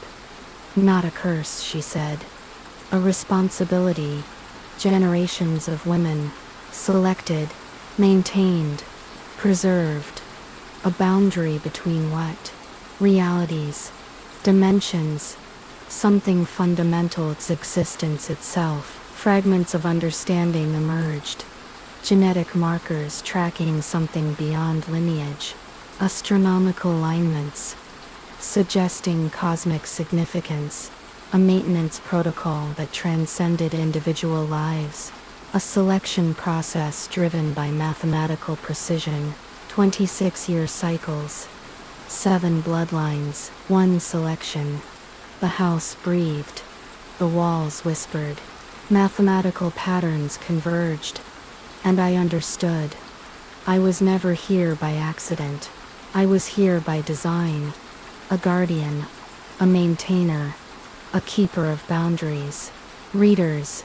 Not a curse, she said. A responsibility. Generations of women, selected, maintained, preserved. A boundary between what? Realities, dimensions, something fundamental, its existence itself. Fragments of understanding emerged. Genetic markers tracking something beyond lineage. Astronomical alignments, suggesting cosmic significance. A maintenance protocol that transcended individual lives. A selection process driven by mathematical precision. 26-year cycles. 7 bloodlines, 1 selection. The house breathed. The walls whispered. Mathematical patterns converged. And I understood. I was never here by accident. I was here by design. A guardian. A maintainer. A keeper of boundaries. Readers,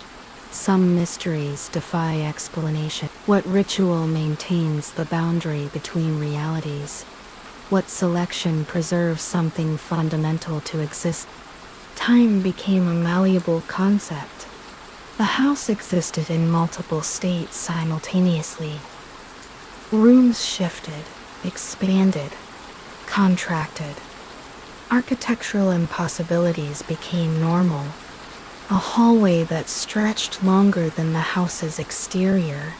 some mysteries defy explanation. What ritual maintains the boundary between realities? What selection preserves something fundamental to exist? Time became a malleable concept. The house existed in multiple states simultaneously. Rooms shifted, expanded, contracted. Architectural impossibilities became normal. A hallway that stretched longer than the house's exterior.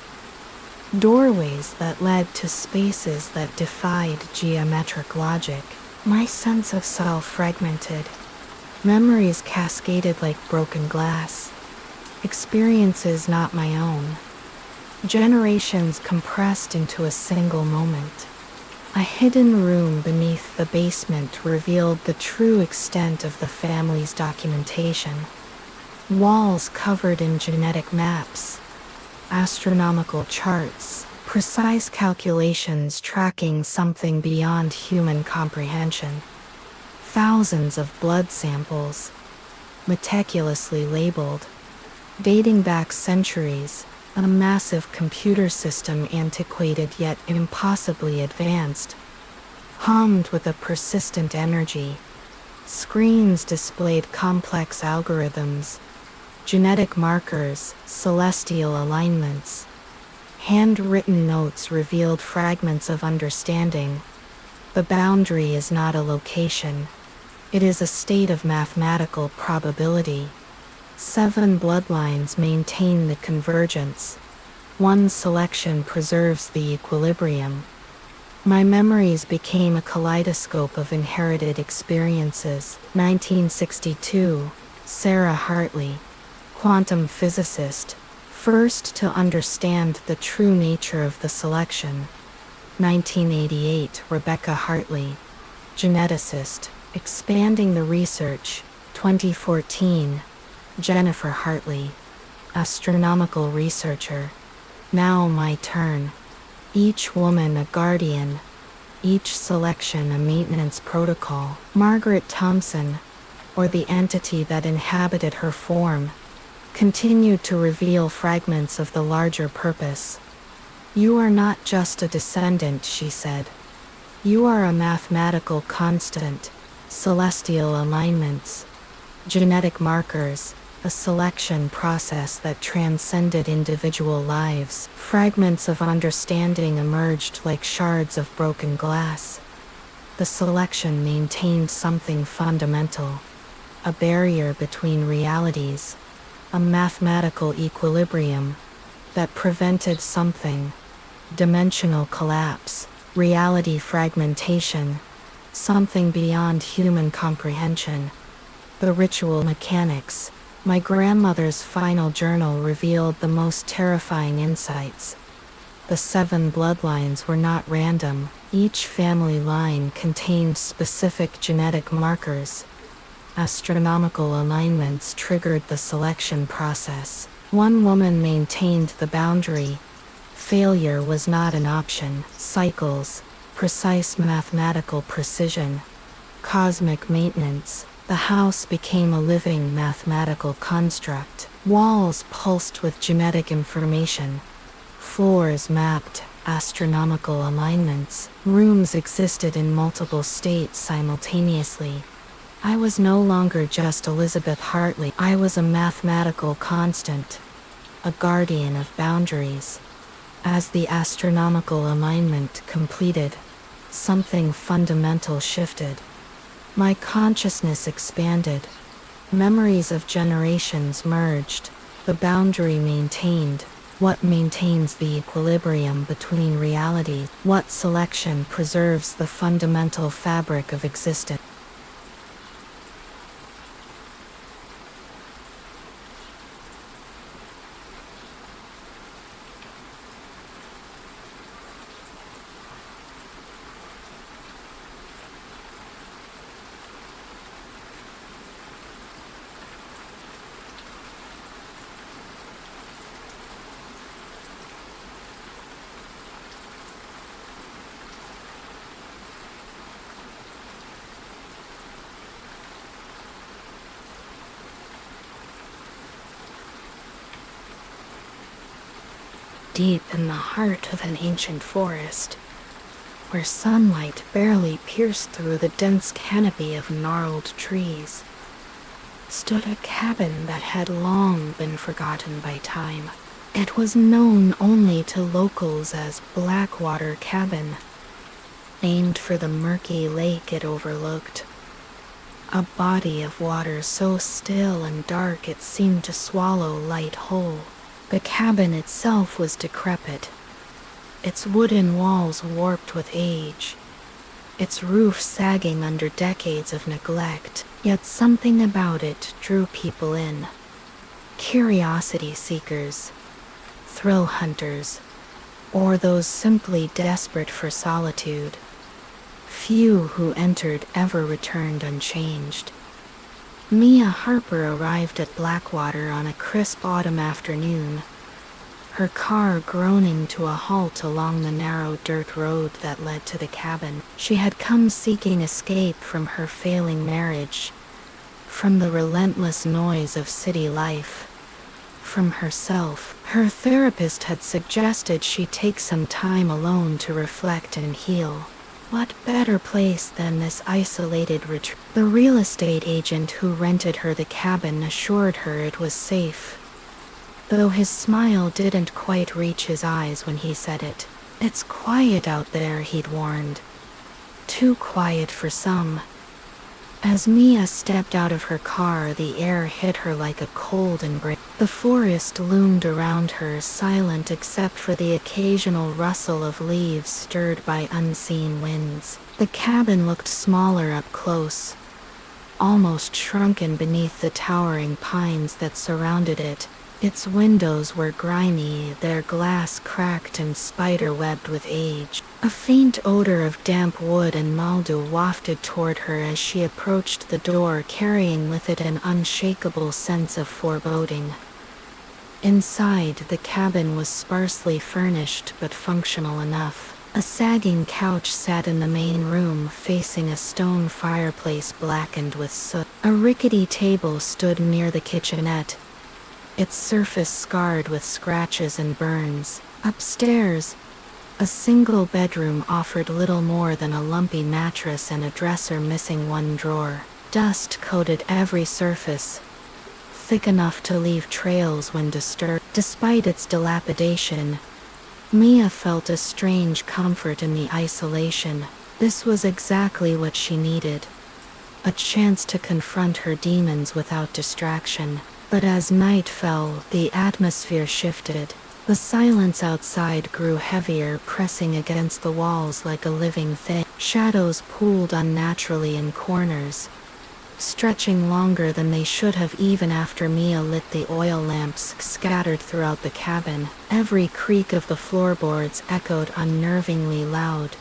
Doorways that led to spaces that defied geometric logic. My sense of self fragmented. Memories cascaded like broken glass. Experiences not my own. Generations compressed into a single moment. A hidden room beneath the basement revealed the true extent of the family's documentation. Walls covered in genetic maps, astronomical charts, precise calculations tracking something beyond human comprehension. Thousands of blood samples, meticulously labeled, dating back centuries. A massive computer system, antiquated yet impossibly advanced, hummed with a persistent energy. Screens displayed complex algorithms, genetic markers, celestial alignments. Handwritten notes revealed fragments of understanding. The boundary is not a location, It is a state of mathematical probability. 7 bloodlines maintain the convergence. One selection preserves the equilibrium. My memories became a kaleidoscope of inherited experiences. 1962, Sarah Hartley, quantum physicist, first to understand the true nature of the selection. 1988, Rebecca Hartley, geneticist, expanding the research. 2014, Jennifer Hartley, astronomical researcher. Now my turn. Each woman a guardian, each selection a maintenance protocol. Margaret Thompson, or the entity that inhabited her form, continued to reveal fragments of the larger purpose. You are not just a descendant, she said. You are a mathematical constant, celestial alignments, genetic markers, a selection process that transcended individual lives. Fragments of understanding emerged like shards of broken glass. The selection maintained something fundamental, a barrier between realities, a mathematical equilibrium that prevented something, dimensional collapse, reality fragmentation, something beyond human comprehension. The ritual mechanics. My grandmother's final journal revealed the most terrifying insights. The 7 bloodlines were not random. Each family line contained specific genetic markers. Astronomical alignments triggered the selection process. One woman maintained the boundary. Failure was not an option. Cycles, precise mathematical precision, cosmic maintenance. The house became a living mathematical construct. Walls pulsed with genetic information. Floors mapped astronomical alignments. Rooms existed in multiple states simultaneously. I was no longer just Elizabeth Hartley. I was a mathematical constant, a guardian of boundaries. As the astronomical alignment completed, something fundamental shifted. My consciousness expanded. Memories of generations merged. The boundary maintained. What maintains the equilibrium between reality? What selection preserves the fundamental fabric of existence? Deep in the heart of an ancient forest, where sunlight barely pierced through the dense canopy of gnarled trees, stood a cabin that had long been forgotten by time. It was known only to locals as Blackwater Cabin, named for the murky lake it overlooked. A body of water so still and dark it seemed to swallow light whole. The cabin itself was decrepit, its wooden walls warped with age, its roof sagging under decades of neglect, yet something about it drew people in. Curiosity seekers, thrill hunters, or those simply desperate for solitude. Few who entered ever returned unchanged. Mia Harper arrived at Blackwater on a crisp autumn afternoon, her car groaning to a halt along the narrow dirt road that led to the cabin. She had come seeking escape from her failing marriage, from the relentless noise of city life, from herself. Her therapist had suggested she take some time alone to reflect and heal. What better place than this isolated retreat? The real estate agent who rented her the cabin assured her it was safe, though his smile didn't quite reach his eyes when he said it. It's quiet out there, he'd warned. Too quiet for some, As Mia stepped out of her car, the air hit her like a cold embrace. The forest loomed around her, silent except for the occasional rustle of leaves stirred by unseen winds. The cabin looked smaller up close, almost shrunken beneath the towering pines that surrounded it. Its windows were grimy, their glass cracked and spider-webbed with age. A faint odor of damp wood and mildew wafted toward her as she approached the door, carrying with it an unshakable sense of foreboding. Inside, the cabin was sparsely furnished but functional enough. A sagging couch sat in the main room, facing a stone fireplace blackened with soot. A rickety table stood near the kitchenette, its surface scarred with scratches and burns. Upstairs, a single bedroom offered little more than a lumpy mattress and a dresser missing one drawer. Dust coated every surface, thick enough to leave trails when disturbed. Despite its dilapidation, Mia felt a strange comfort in the isolation. This was exactly what she needed. A chance to confront her demons without distraction. But as night fell, the atmosphere shifted. The silence outside grew heavier, pressing against the walls like a living thing. Shadows pooled unnaturally in corners, stretching longer than they should have even after Mia lit the oil lamps scattered throughout the cabin. Every creak of the floorboards echoed unnervingly loud,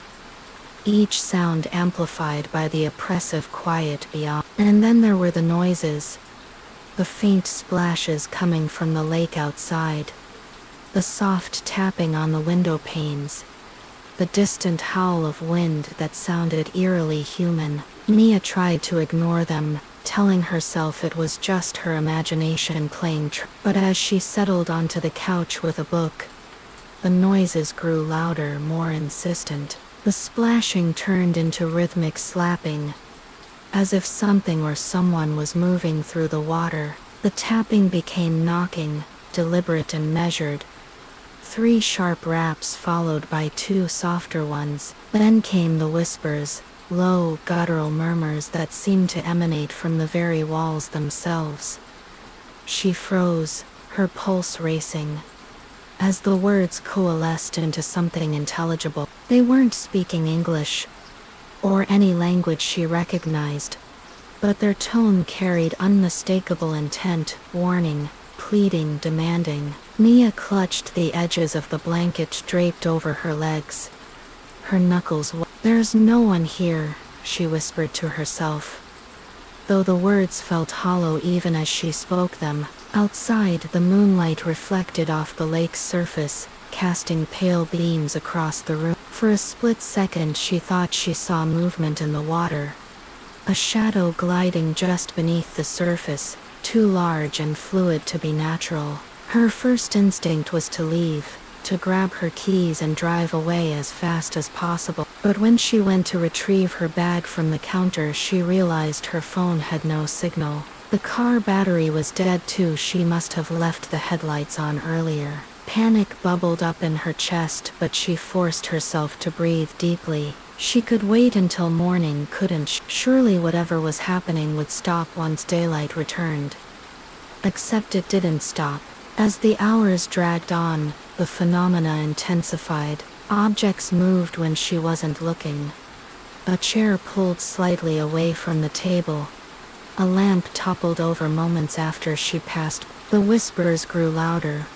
each sound amplified by the oppressive quiet beyond. And then there were the noises. The faint splashes coming from the lake outside, the soft tapping on the window panes, the distant howl of wind that sounded eerily human. Mia tried to ignore them, telling herself it was just her imagination playing but as she settled onto the couch with a book, the noises grew louder, more insistent. The splashing turned into rhythmic slapping, as if something or someone was moving through the water. The tapping became knocking, deliberate and measured. 3 sharp raps followed by 2 softer ones. Then came the whispers, low, guttural murmurs that seemed to emanate from the very walls themselves. She froze, her pulse racing, as the words coalesced into something intelligible. They weren't speaking English, or any language she recognized, but their tone carried unmistakable intent, warning, pleading, demanding. Mia clutched the edges of the blanket draped over her legs, her knuckles. "There's no one here," she whispered to herself, though the words felt hollow even as she spoke them. Outside, the moonlight reflected off the lake's surface, casting pale beams across the room. For a split second she thought she saw movement in the water, a shadow gliding just beneath the surface, too large and fluid to be natural. Her first instinct was to leave, to grab her keys and drive away as fast as possible. But when she went to retrieve her bag from the counter, she realized her phone had no signal. The car battery was dead too. She must have left the headlights on earlier. Panic bubbled up in her chest, but she forced herself to breathe deeply. She could wait until morning, couldn't she? Surely whatever was happening would stop once daylight returned. Except it didn't stop. As the hours dragged on, the phenomena intensified. Objects moved when she wasn't looking. A chair pulled slightly away from the table. A lamp toppled over moments after she passed. The whispers grew louder,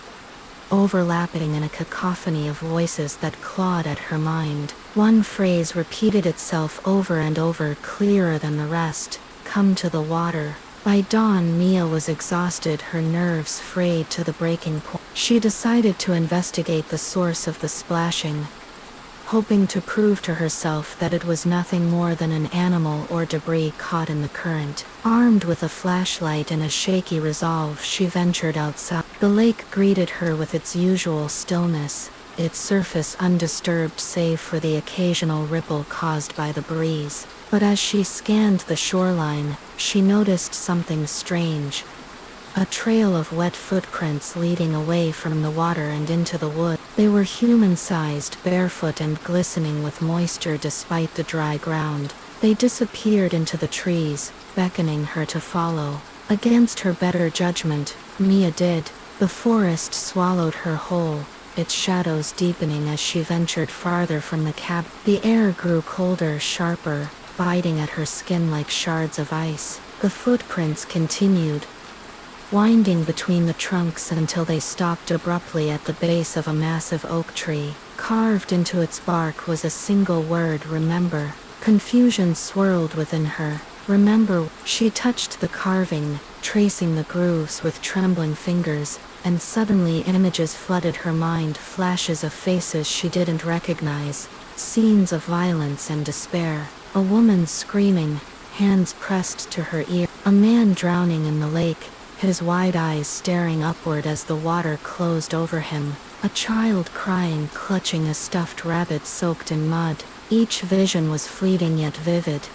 overlapping in a cacophony of voices that clawed at her mind. One phrase repeated itself over and over, clearer than the rest: "Come to the water." By dawn, Mia was exhausted, her nerves frayed to the breaking point. She decided to investigate the source of the splashing, hoping to prove to herself that it was nothing more than an animal or debris caught in the current. Armed with a flashlight and a shaky resolve, she ventured outside. The lake greeted her with its usual stillness, its surface undisturbed save for the occasional ripple caused by the breeze. But as she scanned the shoreline, she noticed something strange. A trail of wet footprints leading away from the water and into the wood. They were human-sized, barefoot and glistening with moisture despite the dry ground. They disappeared into the trees, beckoning her to follow. Against her better judgment, Mia did. The forest swallowed her whole, its shadows deepening as she ventured farther from the cabin. The air grew colder, sharper, biting at her skin like shards of ice. The footprints continued, winding between the trunks until they stopped abruptly at the base of a massive oak tree. Carved into its bark was a single word: remember. Confusion swirled within her. Remember. She touched the carving, tracing the grooves with trembling fingers, and suddenly images flooded her mind, flashes of faces she didn't recognize, scenes of violence and despair. A woman screaming, hands pressed to her ear. A man drowning in the lake, his wide eyes staring upward as the water closed over him. A child crying, clutching a stuffed rabbit soaked in mud. Each vision was fleeting yet vivid,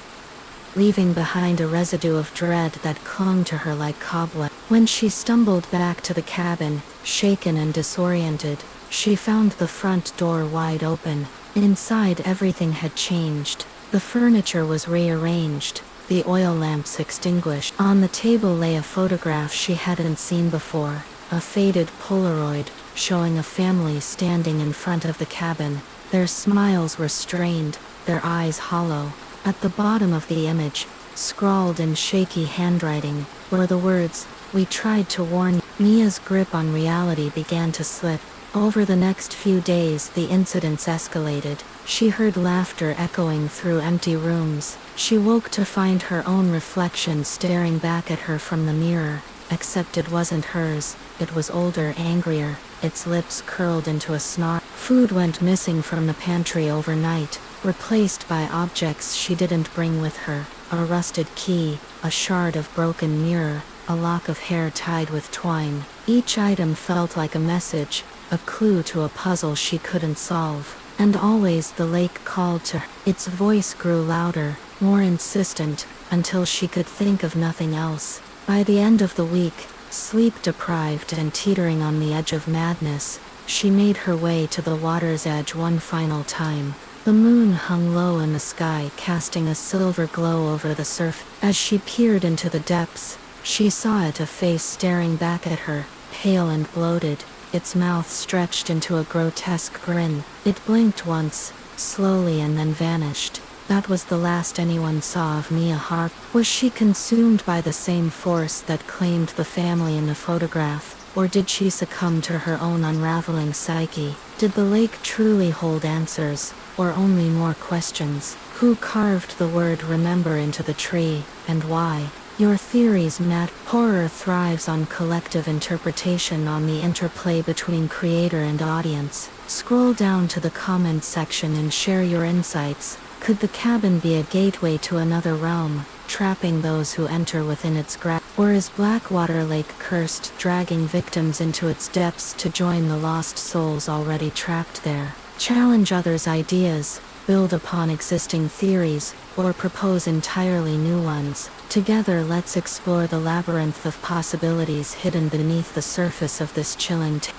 leaving behind a residue of dread that clung to her like cobweb. When she stumbled back to the cabin, shaken and disoriented, she found the front door wide open. Inside, everything had changed. The furniture was rearranged, the oil lamps extinguished. On the table lay a photograph she hadn't seen before, a faded Polaroid, showing a family standing in front of the cabin. Their smiles were strained, their eyes hollow. At the bottom of the image, scrawled in shaky handwriting, were the words, "We tried to warn you." Mia's grip on reality began to slip. Over the next few days, the incidents escalated. She heard laughter echoing through empty rooms. She woke to find her own reflection staring back at her from the mirror, except it wasn't hers. It was older, angrier, its lips curled into a snarl. Food went missing from the pantry overnight, replaced by objects she didn't bring with her: a rusted key, a shard of broken mirror, a lock of hair tied with twine. Each item felt like a message, a clue to a puzzle she couldn't solve. And always the lake called to her. Its voice grew louder, more insistent, until she could think of nothing else. By the end of the week, sleep-deprived and teetering on the edge of madness, she made her way to the water's edge one final time. The moon hung low in the sky, casting a silver glow over the surf. As she peered into the depths, she saw it, a face staring back at her, pale and bloated, its mouth stretched into a grotesque grin. It blinked once, slowly, and then vanished. That was the last anyone saw of Mia Harp. Was she consumed by the same force that claimed the family in the photograph, or did she succumb to her own unraveling psyche? Did the lake truly hold answers, or only more questions? Who carved the word remember into the tree, and why? Your theories matter. Horror thrives on collective interpretation, on the interplay between creator and audience. Scroll down to the comments section and share your insights. Could the cabin be a gateway to another realm, trapping those who enter within its grasp? Or is Blackwater Lake cursed, dragging victims into its depths to join the lost souls already trapped there? Challenge others' ideas, build upon existing theories, or propose entirely new ones. Together, let's explore the labyrinth of possibilities hidden beneath the surface of this chilling tale.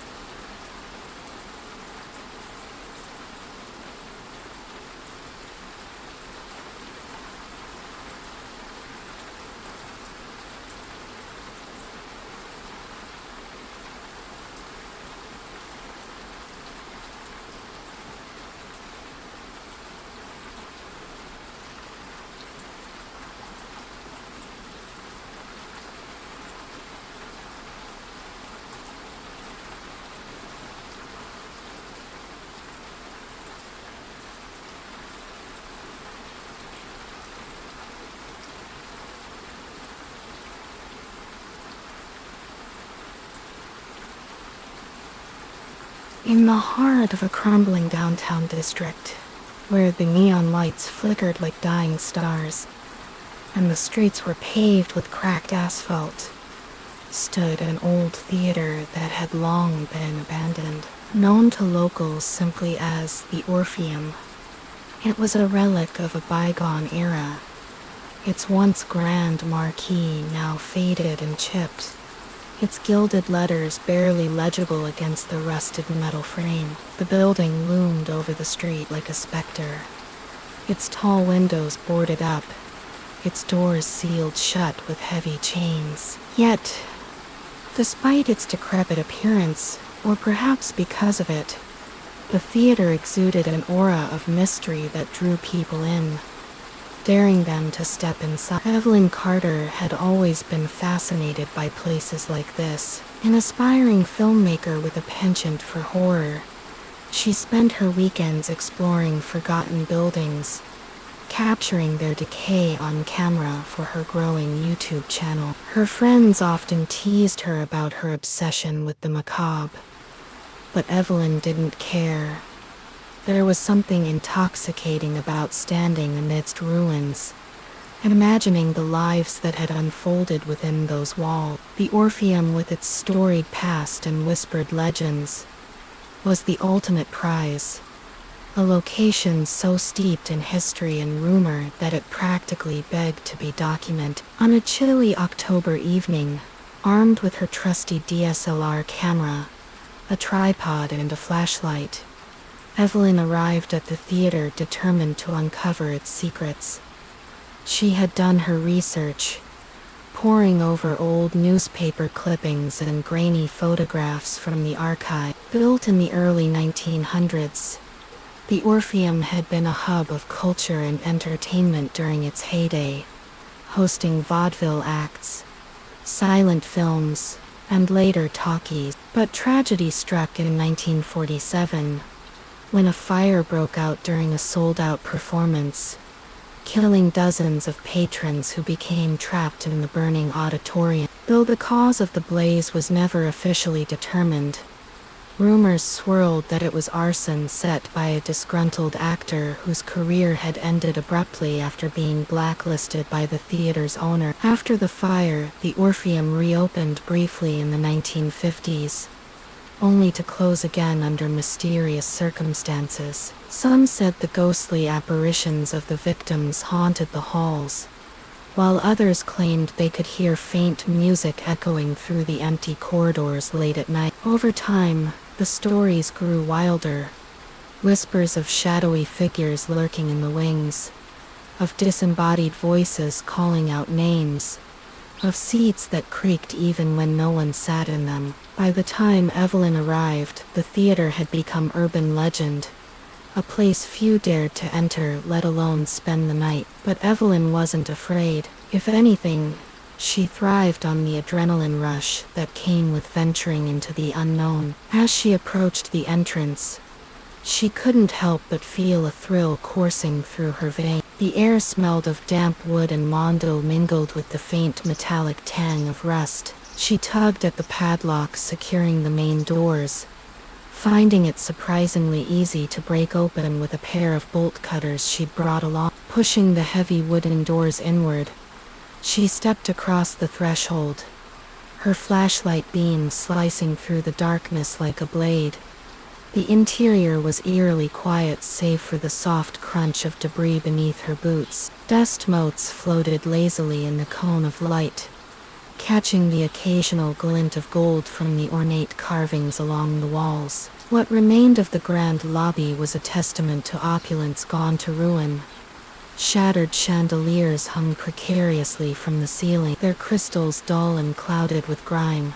In the heart of a crumbling downtown district, where the neon lights flickered like dying stars, and the streets were paved with cracked asphalt, stood an old theater that had long been abandoned, known to locals simply as the Orpheum. It was a relic of a bygone era, its once grand marquee now faded and chipped, its gilded letters barely legible against the rusted metal frame. The building loomed over the street like a specter, its tall windows boarded up, its doors sealed shut with heavy chains. Yet, despite its decrepit appearance, or perhaps because of it, the theater exuded an aura of mystery that drew people in, daring them to step inside. Evelyn Carter had always been fascinated by places like this. An aspiring filmmaker with a penchant for horror, she spent her weekends exploring forgotten buildings, capturing their decay on camera for her growing YouTube channel. Her friends often teased her about her obsession with the macabre, but Evelyn didn't care. There was something intoxicating about standing amidst ruins and imagining the lives that had unfolded within those walls. The Orpheum, with its storied past and whispered legends, was the ultimate prize, a location so steeped in history and rumor that it practically begged to be documented. On a chilly October evening, armed with her trusty DSLR camera, a tripod and a flashlight, Evelyn arrived at the theater determined to uncover its secrets. She had done her research, poring over old newspaper clippings and grainy photographs from the archive. Built in the early 1900s, the Orpheum had been a hub of culture and entertainment during its heyday, hosting vaudeville acts, silent films, and later talkies. But tragedy struck in 1947, when a fire broke out during a sold-out performance, killing dozens of patrons who became trapped in the burning auditorium. Though the cause of the blaze was never officially determined, rumors swirled that it was arson set by a disgruntled actor whose career had ended abruptly after being blacklisted by the theater's owner. After the fire, the Orpheum reopened briefly in the 1950s, only to close again under mysterious circumstances. Some said the ghostly apparitions of the victims haunted the halls, while others claimed they could hear faint music echoing through the empty corridors late at night. Over time, the stories grew wilder. Whispers of shadowy figures lurking in the wings, of disembodied voices calling out names, of seats that creaked even when no one sat in them. By the time Evelyn arrived, the theater had become urban legend, a place few dared to enter, let alone spend the night. But Evelyn wasn't afraid. If anything, she thrived on the adrenaline rush that came with venturing into the unknown. As she approached the entrance, she couldn't help but feel a thrill coursing through her veins. The air smelled of damp wood and mondo mingled with the faint metallic tang of rust. She tugged at the padlocks securing the main doors, finding it surprisingly easy to break open with a pair of bolt cutters she'd brought along. Pushing the heavy wooden doors inward, she stepped across the threshold, her flashlight beam slicing through the darkness like a blade. The interior was eerily quiet save for the soft crunch of debris beneath her boots. Dust motes floated lazily in the cone of light, catching the occasional glint of gold from the ornate carvings along the walls. What remained of the grand lobby was a testament to opulence gone to ruin. Shattered chandeliers hung precariously from the ceiling, their crystals dull and clouded with grime.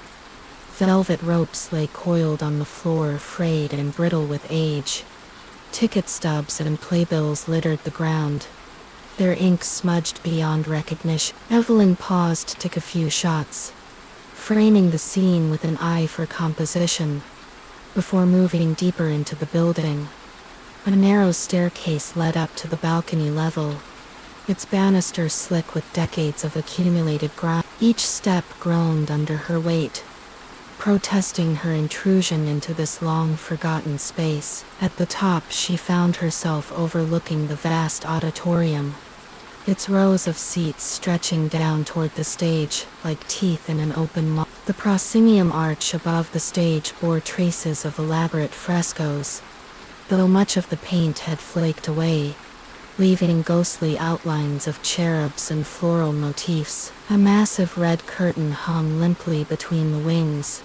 Velvet ropes lay coiled on the floor, frayed and brittle with age. Ticket stubs and playbills littered the ground, their ink smudged beyond recognition. Evelyn paused to take a few shots, framing the scene with an eye for composition, before moving deeper into the building. A narrow staircase led up to the balcony level, its banister slick with decades of accumulated grime. Each step groaned under her weight, protesting her intrusion into this long-forgotten space. At the top, she found herself overlooking the vast auditorium, its rows of seats stretching down toward the stage like teeth in an open maw. The proscenium arch above the stage bore traces of elaborate frescoes, though much of the paint had flaked away, leaving ghostly outlines of cherubs and floral motifs. A massive red curtain hung limply between the wings,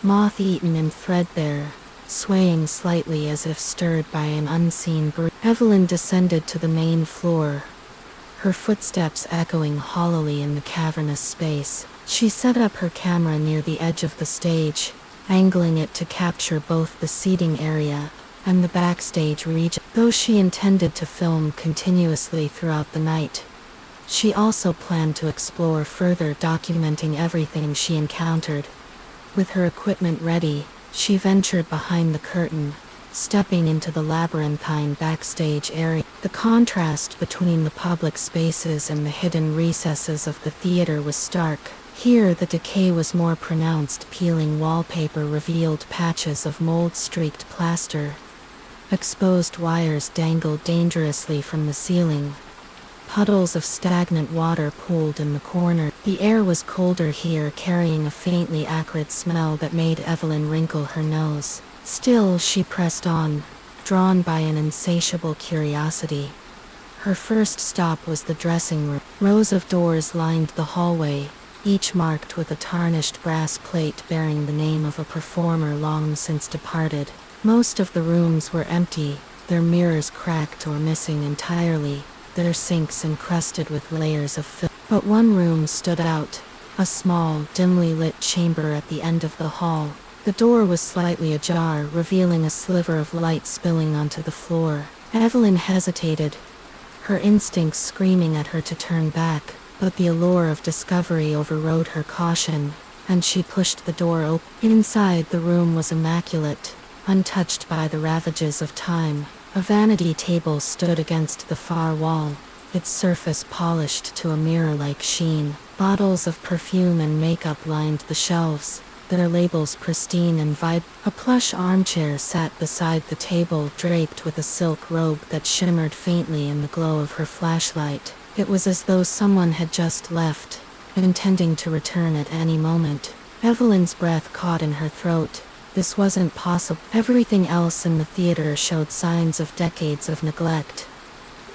moth-eaten and threadbare, swaying slightly as if stirred by an unseen breeze. Evelyn descended to the main floor, her footsteps echoing hollowly in the cavernous space. She set up her camera near the edge of the stage, angling it to capture both the seating area and the backstage region. Though she intended to film continuously throughout the night, she also planned to explore further, documenting everything she encountered. With her equipment ready, she ventured behind the curtain, stepping into the labyrinthine backstage area. The contrast between the public spaces and the hidden recesses of the theater was stark. Here the decay was more pronounced. Peeling wallpaper revealed patches of mold-streaked plaster. Exposed wires dangled dangerously from the ceiling. Puddles of stagnant water pooled in the corner. The air was colder here, carrying a faintly acrid smell that made Evelyn wrinkle her nose. Still, she pressed on, drawn by an insatiable curiosity. Her first stop was the dressing room. Rows of doors lined the hallway, each marked with a tarnished brass plate bearing the name of a performer long since departed. Most of the rooms were empty, their mirrors cracked or missing entirely, their sinks encrusted with layers of filth. But one room stood out, a small, dimly lit chamber at the end of the hall. The door was slightly ajar, revealing a sliver of light spilling onto the floor. Evelyn hesitated, her instincts screaming at her to turn back, but the allure of discovery overrode her caution, and she pushed the door open. Inside, the room was immaculate, untouched by the ravages of time. A vanity table stood against the far wall, its surface polished to a mirror-like sheen. Bottles of perfume and makeup lined the shelves, their labels pristine and vibrant. A plush armchair sat beside the table, draped with a silk robe that shimmered faintly in the glow of her flashlight. It was as though someone had just left, intending to return at any moment. Evelyn's breath caught in her throat. This wasn't possible. Everything else in the theater showed signs of decades of neglect.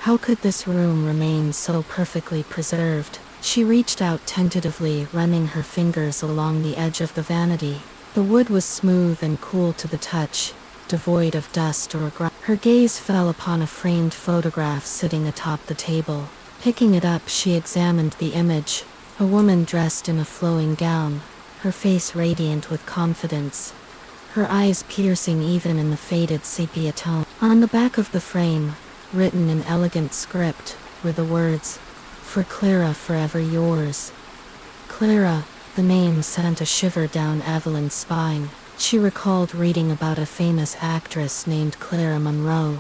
How could this room remain so perfectly preserved? She reached out tentatively, running her fingers along the edge of the vanity. The wood was smooth and cool to the touch, devoid of dust or grime. Her gaze fell upon a framed photograph sitting atop the table. Picking it up, she examined the image. A woman dressed in a flowing gown, her face radiant with confidence, her eyes piercing even in the faded sepia tone. On the back of the frame, written in elegant script, were the words, "For Clara, forever yours." Clara, the name sent a shiver down Evelyn's spine. She recalled reading about a famous actress named Clara Monroe,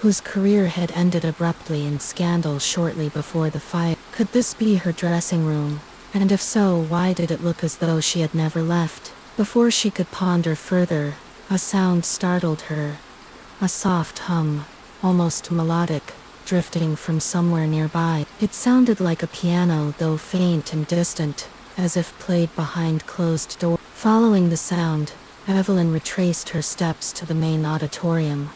whose career had ended abruptly in scandal shortly before the fire. Could this be her dressing room? And if so, why did it look as though she had never left? Before she could ponder further, a sound startled her. A soft hum, almost melodic, drifting from somewhere nearby. It sounded like a piano, though faint and distant, as if played behind closed doors. Following the sound, Evelyn retraced her steps to the main auditorium.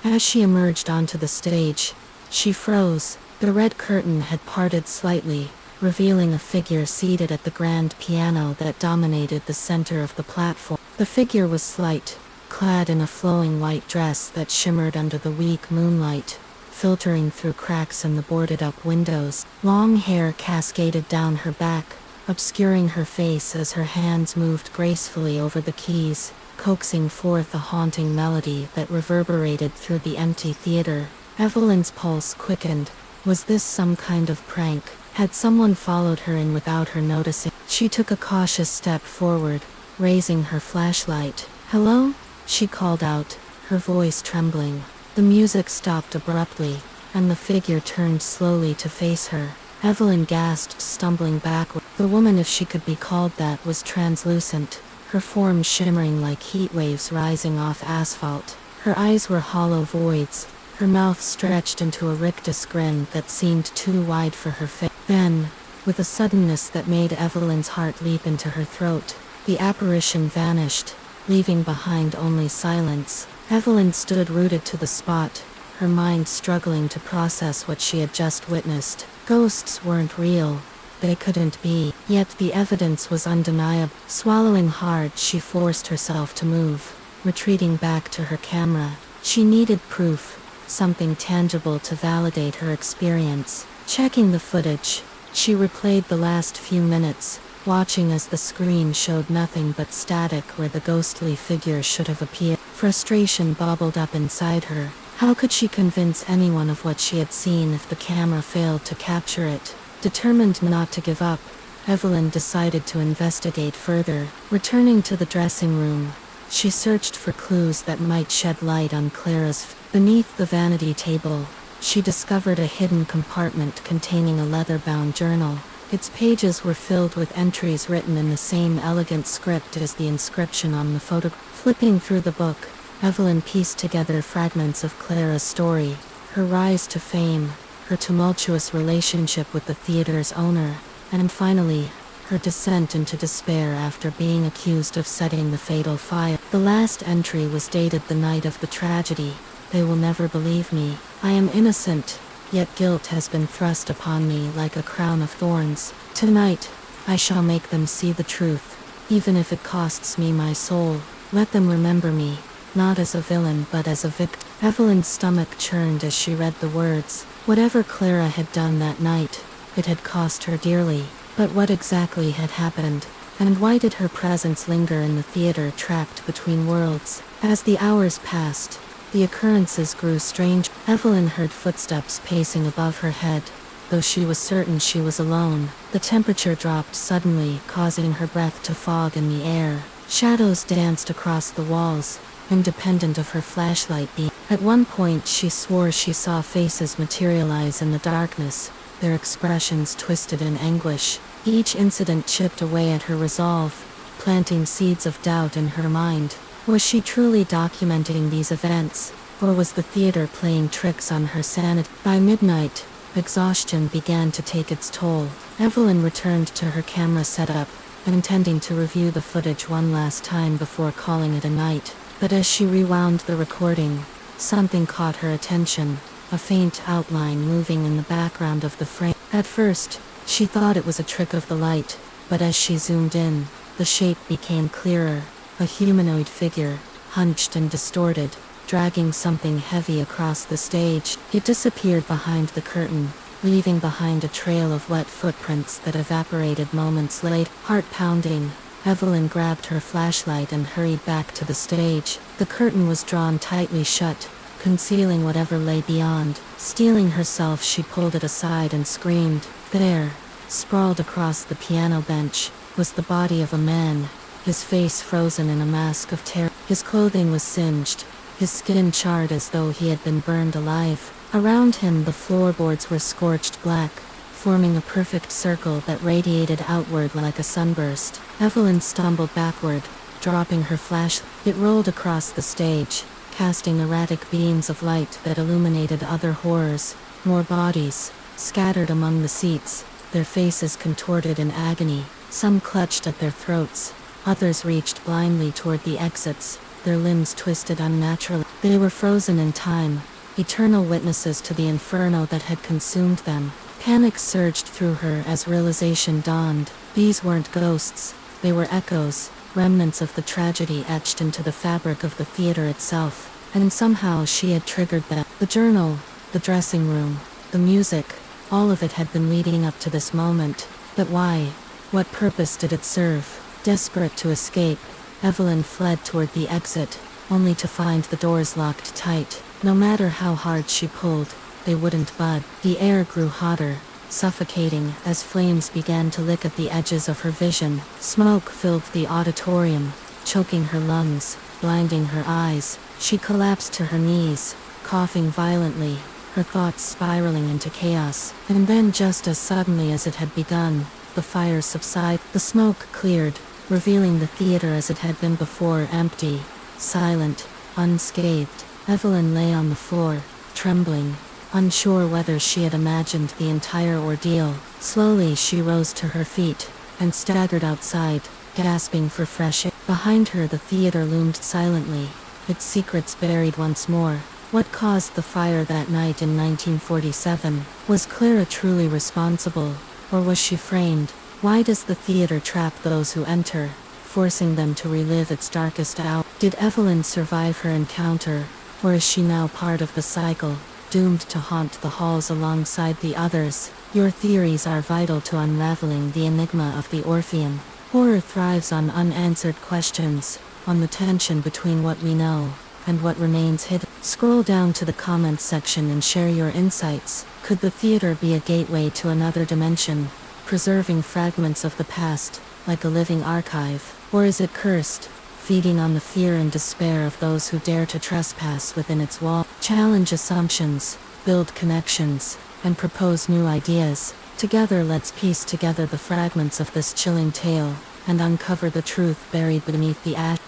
As she emerged onto the stage, she froze. The red curtain had parted slightly, revealing a figure seated at the grand piano that dominated the center of the platform. The figure was slight, clad in a flowing white dress that shimmered under the weak moonlight, filtering through cracks in the boarded-up windows. Long hair cascaded down her back, obscuring her face as her hands moved gracefully over the keys, coaxing forth a haunting melody that reverberated through the empty theater. Evelyn's pulse quickened. Was this some kind of prank? Had someone followed her in without her noticing? She took a cautious step forward, raising her flashlight. "Hello?" she called out, her voice trembling. The music stopped abruptly, and the figure turned slowly to face her. Evelyn gasped, stumbling backward. The woman, if she could be called that, was translucent, her form shimmering like heat waves rising off asphalt. Her eyes were hollow voids, her mouth stretched into a rictus grin that seemed too wide for her face. Then, with a suddenness that made Evelyn's heart leap into her throat, the apparition vanished, leaving behind only silence. Evelyn stood rooted to the spot, her mind struggling to process what she had just witnessed. Ghosts weren't real. They couldn't be. Yet the evidence was undeniable. Swallowing hard, she forced herself to move, retreating back to her camera. She needed proof, something tangible to validate her experience. Checking the footage, she replayed the last few minutes, watching as the screen showed nothing but static where the ghostly figure should have appeared. Frustration bubbled up inside her. How could she convince anyone of what she had seen if the camera failed to capture it? Determined not to give up, Evelyn decided to investigate further. Returning to the dressing room, she searched for clues that might shed light on Clara's. Beneath the vanity table, she discovered a hidden compartment containing a leather-bound journal. Its pages were filled with entries written in the same elegant script as the inscription on the photo. Flipping through the book, Evelyn pieced together fragments of Clara's story, her rise to fame, her tumultuous relationship with the theater's owner, and finally, her descent into despair after being accused of setting the fatal fire. The last entry was dated the night of the tragedy. They will never believe me. I am innocent, yet guilt has been thrust upon me like a crown of thorns. Tonight, I shall make them see the truth, even if it costs me my soul. Let them remember me, not as a villain but as a victim. Evelyn's stomach churned as she read the words. Whatever Clara had done that night, it had cost her dearly. But what exactly had happened, and why did her presence linger in the theater trapped between worlds? As the hours passed, the occurrences grew strange. Evelyn heard footsteps pacing above her head. Though she was certain she was alone, the temperature dropped suddenly, causing her breath to fog in the air. Shadows danced across the walls, independent of her flashlight beam. At one point she swore she saw faces materialize in the darkness, their expressions twisted in anguish. Each incident chipped away at her resolve, planting seeds of doubt in her mind. Was she truly documenting these events, or was the theater playing tricks on her sanity? By midnight, exhaustion began to take its toll. Evelyn returned to her camera setup, intending to review the footage one last time before calling it a night. But as she rewound the recording, something caught her attention, a faint outline moving in the background of the frame. At first, she thought it was a trick of the light, but as she zoomed in, the shape became clearer. A humanoid figure, hunched and distorted, dragging something heavy across the stage. It disappeared behind the curtain, leaving behind a trail of wet footprints that evaporated moments later. Heart pounding, Evelyn grabbed her flashlight and hurried back to the stage. The curtain was drawn tightly shut, concealing whatever lay beyond. Steeling herself, she pulled it aside and screamed. There, sprawled across the piano bench, was the body of a man, his face frozen in a mask of terror. His clothing was singed, his skin charred as though he had been burned alive. Around him the floorboards were scorched black, forming a perfect circle that radiated outward like a sunburst. Evelyn stumbled backward, dropping her flash. It rolled across the stage, casting erratic beams of light that illuminated other horrors. More bodies, scattered among the seats, their faces contorted in agony. Some clutched at their throats, others reached blindly toward the exits, their limbs twisted unnaturally. They were frozen in time, eternal witnesses to the inferno that had consumed them. Panic surged through her as realization dawned. These weren't ghosts, they were echoes, remnants of the tragedy etched into the fabric of the theater itself. And somehow she had triggered them. The journal, the dressing room, the music, all of it had been leading up to this moment. But why? What purpose did it serve? Desperate to escape, Evelyn fled toward the exit, only to find the doors locked tight. No matter how hard she pulled, they wouldn't bud. The air grew hotter, suffocating as flames began to lick at the edges of her vision. Smoke filled the auditorium, choking her lungs, blinding her eyes. She collapsed to her knees, coughing violently, her thoughts spiraling into chaos. And then, just as suddenly as it had begun, the fire subsided. The smoke cleared, revealing the theater as it had been before, empty, silent, unscathed. Evelyn lay on the floor, trembling, unsure whether she had imagined the entire ordeal. Slowly she rose to her feet, and staggered outside, gasping for fresh air. Behind her the theater loomed silently, its secrets buried once more. What caused the fire that night in 1947? Was Clara truly responsible, or was she framed? Why does the theater trap those who enter, forcing them to relive its darkest hour? Did Evelyn survive her encounter, or is she now part of the cycle, doomed to haunt the halls alongside the others? Your theories are vital to unraveling the enigma of the Orpheum. Horror thrives on unanswered questions, on the tension between what we know and what remains hidden. Scroll down to the comments section and share your insights. Could the theater be a gateway to another dimension, preserving fragments of the past, like a living archive? Or is it cursed, feeding on the fear and despair of those who dare to trespass within its wall? Challenge assumptions, build connections, and propose new ideas. Together, let's piece together the fragments of this chilling tale and uncover the truth buried beneath the ash.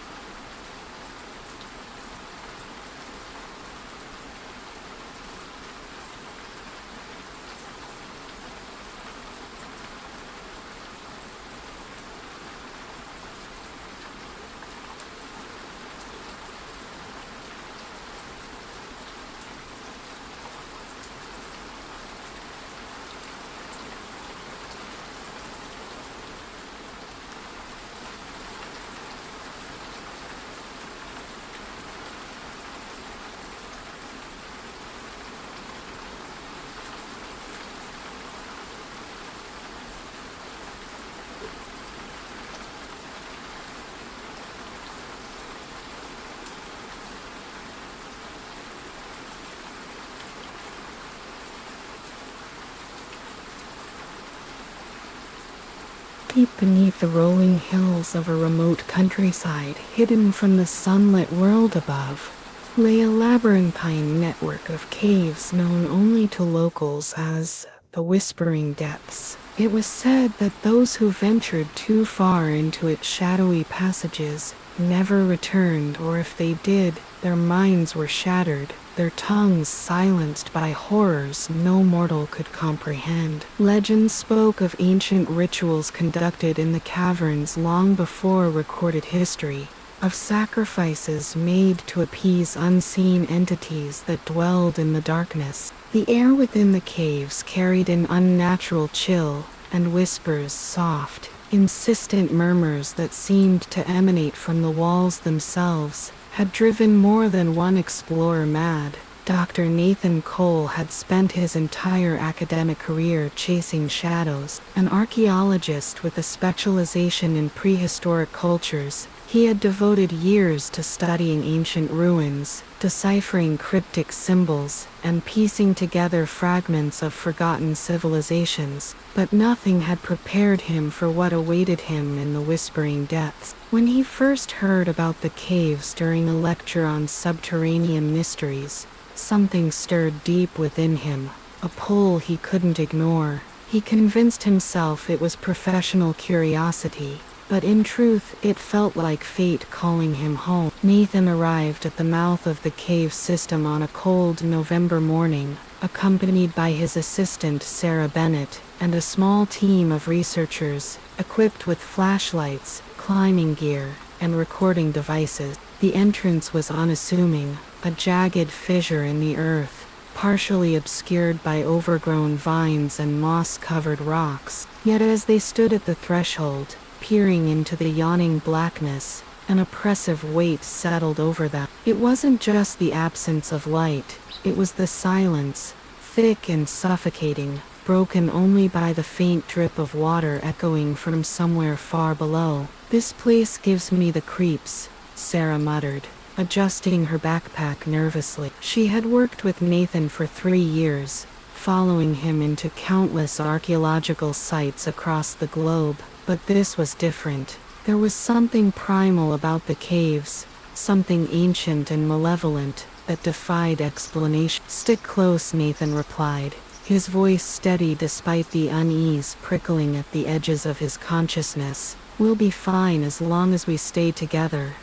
Deep beneath the rolling hills of a remote countryside, hidden from the sunlit world above, lay a labyrinthine network of caves known only to locals as the Whispering Depths. It was said that those who ventured too far into its shadowy passages never returned, or if they did, their minds were shattered, their tongues silenced by horrors no mortal could comprehend. Legends spoke of ancient rituals conducted in the caverns long before recorded history, of sacrifices made to appease unseen entities that dwelled in the darkness. The air within the caves carried an unnatural chill, and whispers, soft, insistent murmurs that seemed to emanate from the walls themselves, had driven more than one explorer mad. Dr. Nathan Cole had spent his entire academic career chasing shadows. An archaeologist with a specialization in prehistoric cultures, he had devoted years to studying ancient ruins, deciphering cryptic symbols, and piecing together fragments of forgotten civilizations, but nothing had prepared him for what awaited him in the Whispering Depths. When he first heard about the caves during a lecture on subterranean mysteries, something stirred deep within him, a pull he couldn't ignore. He convinced himself it was professional curiosity, but in truth it felt like fate calling him home. Nathan arrived at the mouth of the cave system on a cold November morning, accompanied by his assistant Sarah Bennett, and a small team of researchers, equipped with flashlights, climbing gear, and recording devices. The entrance was unassuming, a jagged fissure in the earth, partially obscured by overgrown vines and moss-covered rocks. Yet as they stood at the threshold, peering into the yawning blackness, an oppressive weight settled over them. It wasn't just the absence of light, it was the silence, thick and suffocating, broken only by the faint drip of water echoing from somewhere far below. "This place gives me the creeps," Sarah muttered, adjusting her backpack nervously. She had worked with Nathan for 3 years, following him into countless archaeological sites across the globe, but this was different. There was something primal about the caves, something ancient and malevolent, that defied explanation. "Stick close," Nathan replied, his voice steady despite the unease prickling at the edges of his consciousness. "We'll be fine as long as we stay together."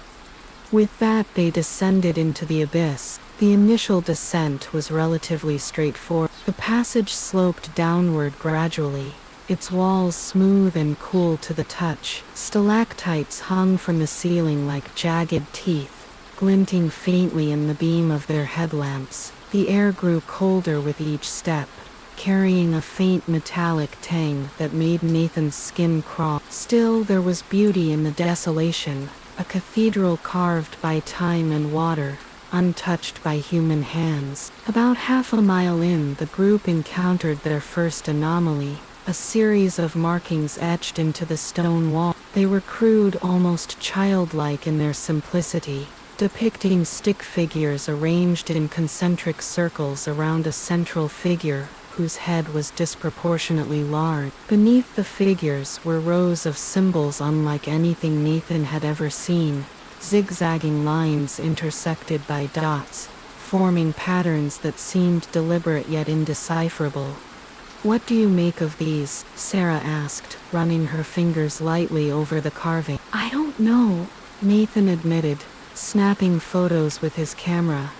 With that, they descended into the abyss. The initial descent was relatively straightforward. The passage sloped downward gradually, its walls smooth and cool to the touch. Stalactites hung from the ceiling like jagged teeth, glinting faintly in the beam of their headlamps. The air grew colder with each step, carrying a faint metallic tang that made Nathan's skin crawl. Still, there was beauty in the desolation. A cathedral carved by time and water, untouched by human hands. About half a mile in, the group encountered their first anomaly, a series of markings etched into the stone wall. They were crude, almost childlike in their simplicity, depicting stick figures arranged in concentric circles around a central figure whose head was disproportionately large. Beneath the figures were rows of symbols unlike anything Nathan had ever seen, zigzagging lines intersected by dots, forming patterns that seemed deliberate yet indecipherable. "What do you make of these?" Sarah asked, running her fingers lightly over the carving. "I don't know," Nathan admitted, snapping photos with his camera.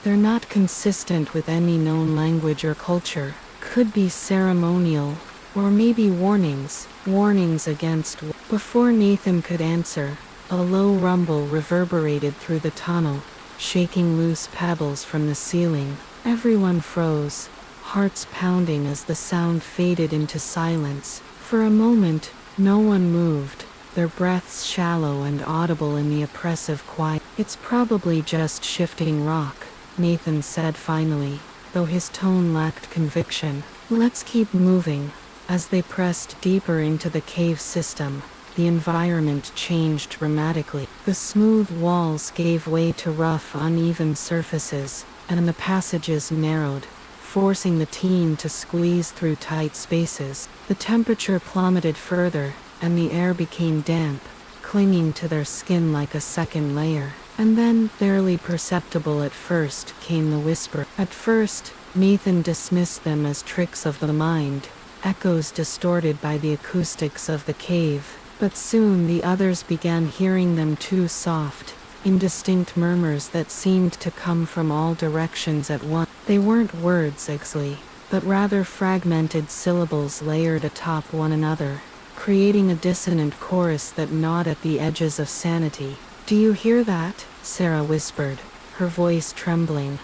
"They're not consistent with any known language or culture. Could be ceremonial, or maybe warnings against." Before Nathan could answer, a low rumble reverberated through the tunnel, shaking loose pebbles from the ceiling. Everyone froze, hearts pounding as the sound faded into silence. For a moment, no one moved, their breaths shallow and audible in the oppressive quiet. "It's probably just shifting rock," Nathan said finally, though his tone lacked conviction. "Let's keep moving." As they pressed deeper into the cave system, the environment changed dramatically. The smooth walls gave way to rough, uneven surfaces, and the passages narrowed, forcing the team to squeeze through tight spaces. The temperature plummeted further, and the air became damp, clinging to their skin like a second layer. And then, barely perceptible at first, came the whisper. At first, Nathan dismissed them as tricks of the mind, echoes distorted by the acoustics of the cave. But soon the others began hearing them too: soft, indistinct murmurs that seemed to come from all directions at once. They weren't words exactly, but rather fragmented syllables layered atop one another, creating a dissonant chorus that gnawed at the edges of sanity. "Do you hear that?" Sarah whispered, her voice trembling.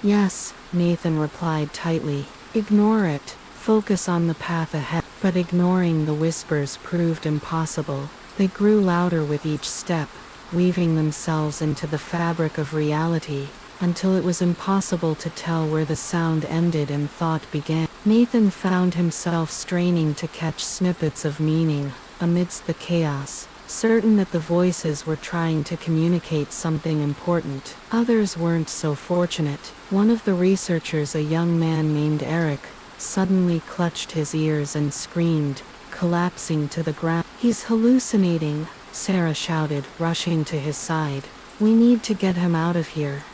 "Yes," Nathan replied tightly. "Ignore it. Focus on the path ahead." But ignoring the whispers proved impossible. They grew louder with each step, weaving themselves into the fabric of reality, until it was impossible to tell where the sound ended and thought began. Nathan found himself straining to catch snippets of meaning amidst the chaos, certain that the voices were trying to communicate something important. Others weren't so fortunate. One of the researchers, a young man named Eric, suddenly clutched his ears and screamed, collapsing to the ground. "He's hallucinating," Sarah shouted, rushing to his side. "We need to get him out of here."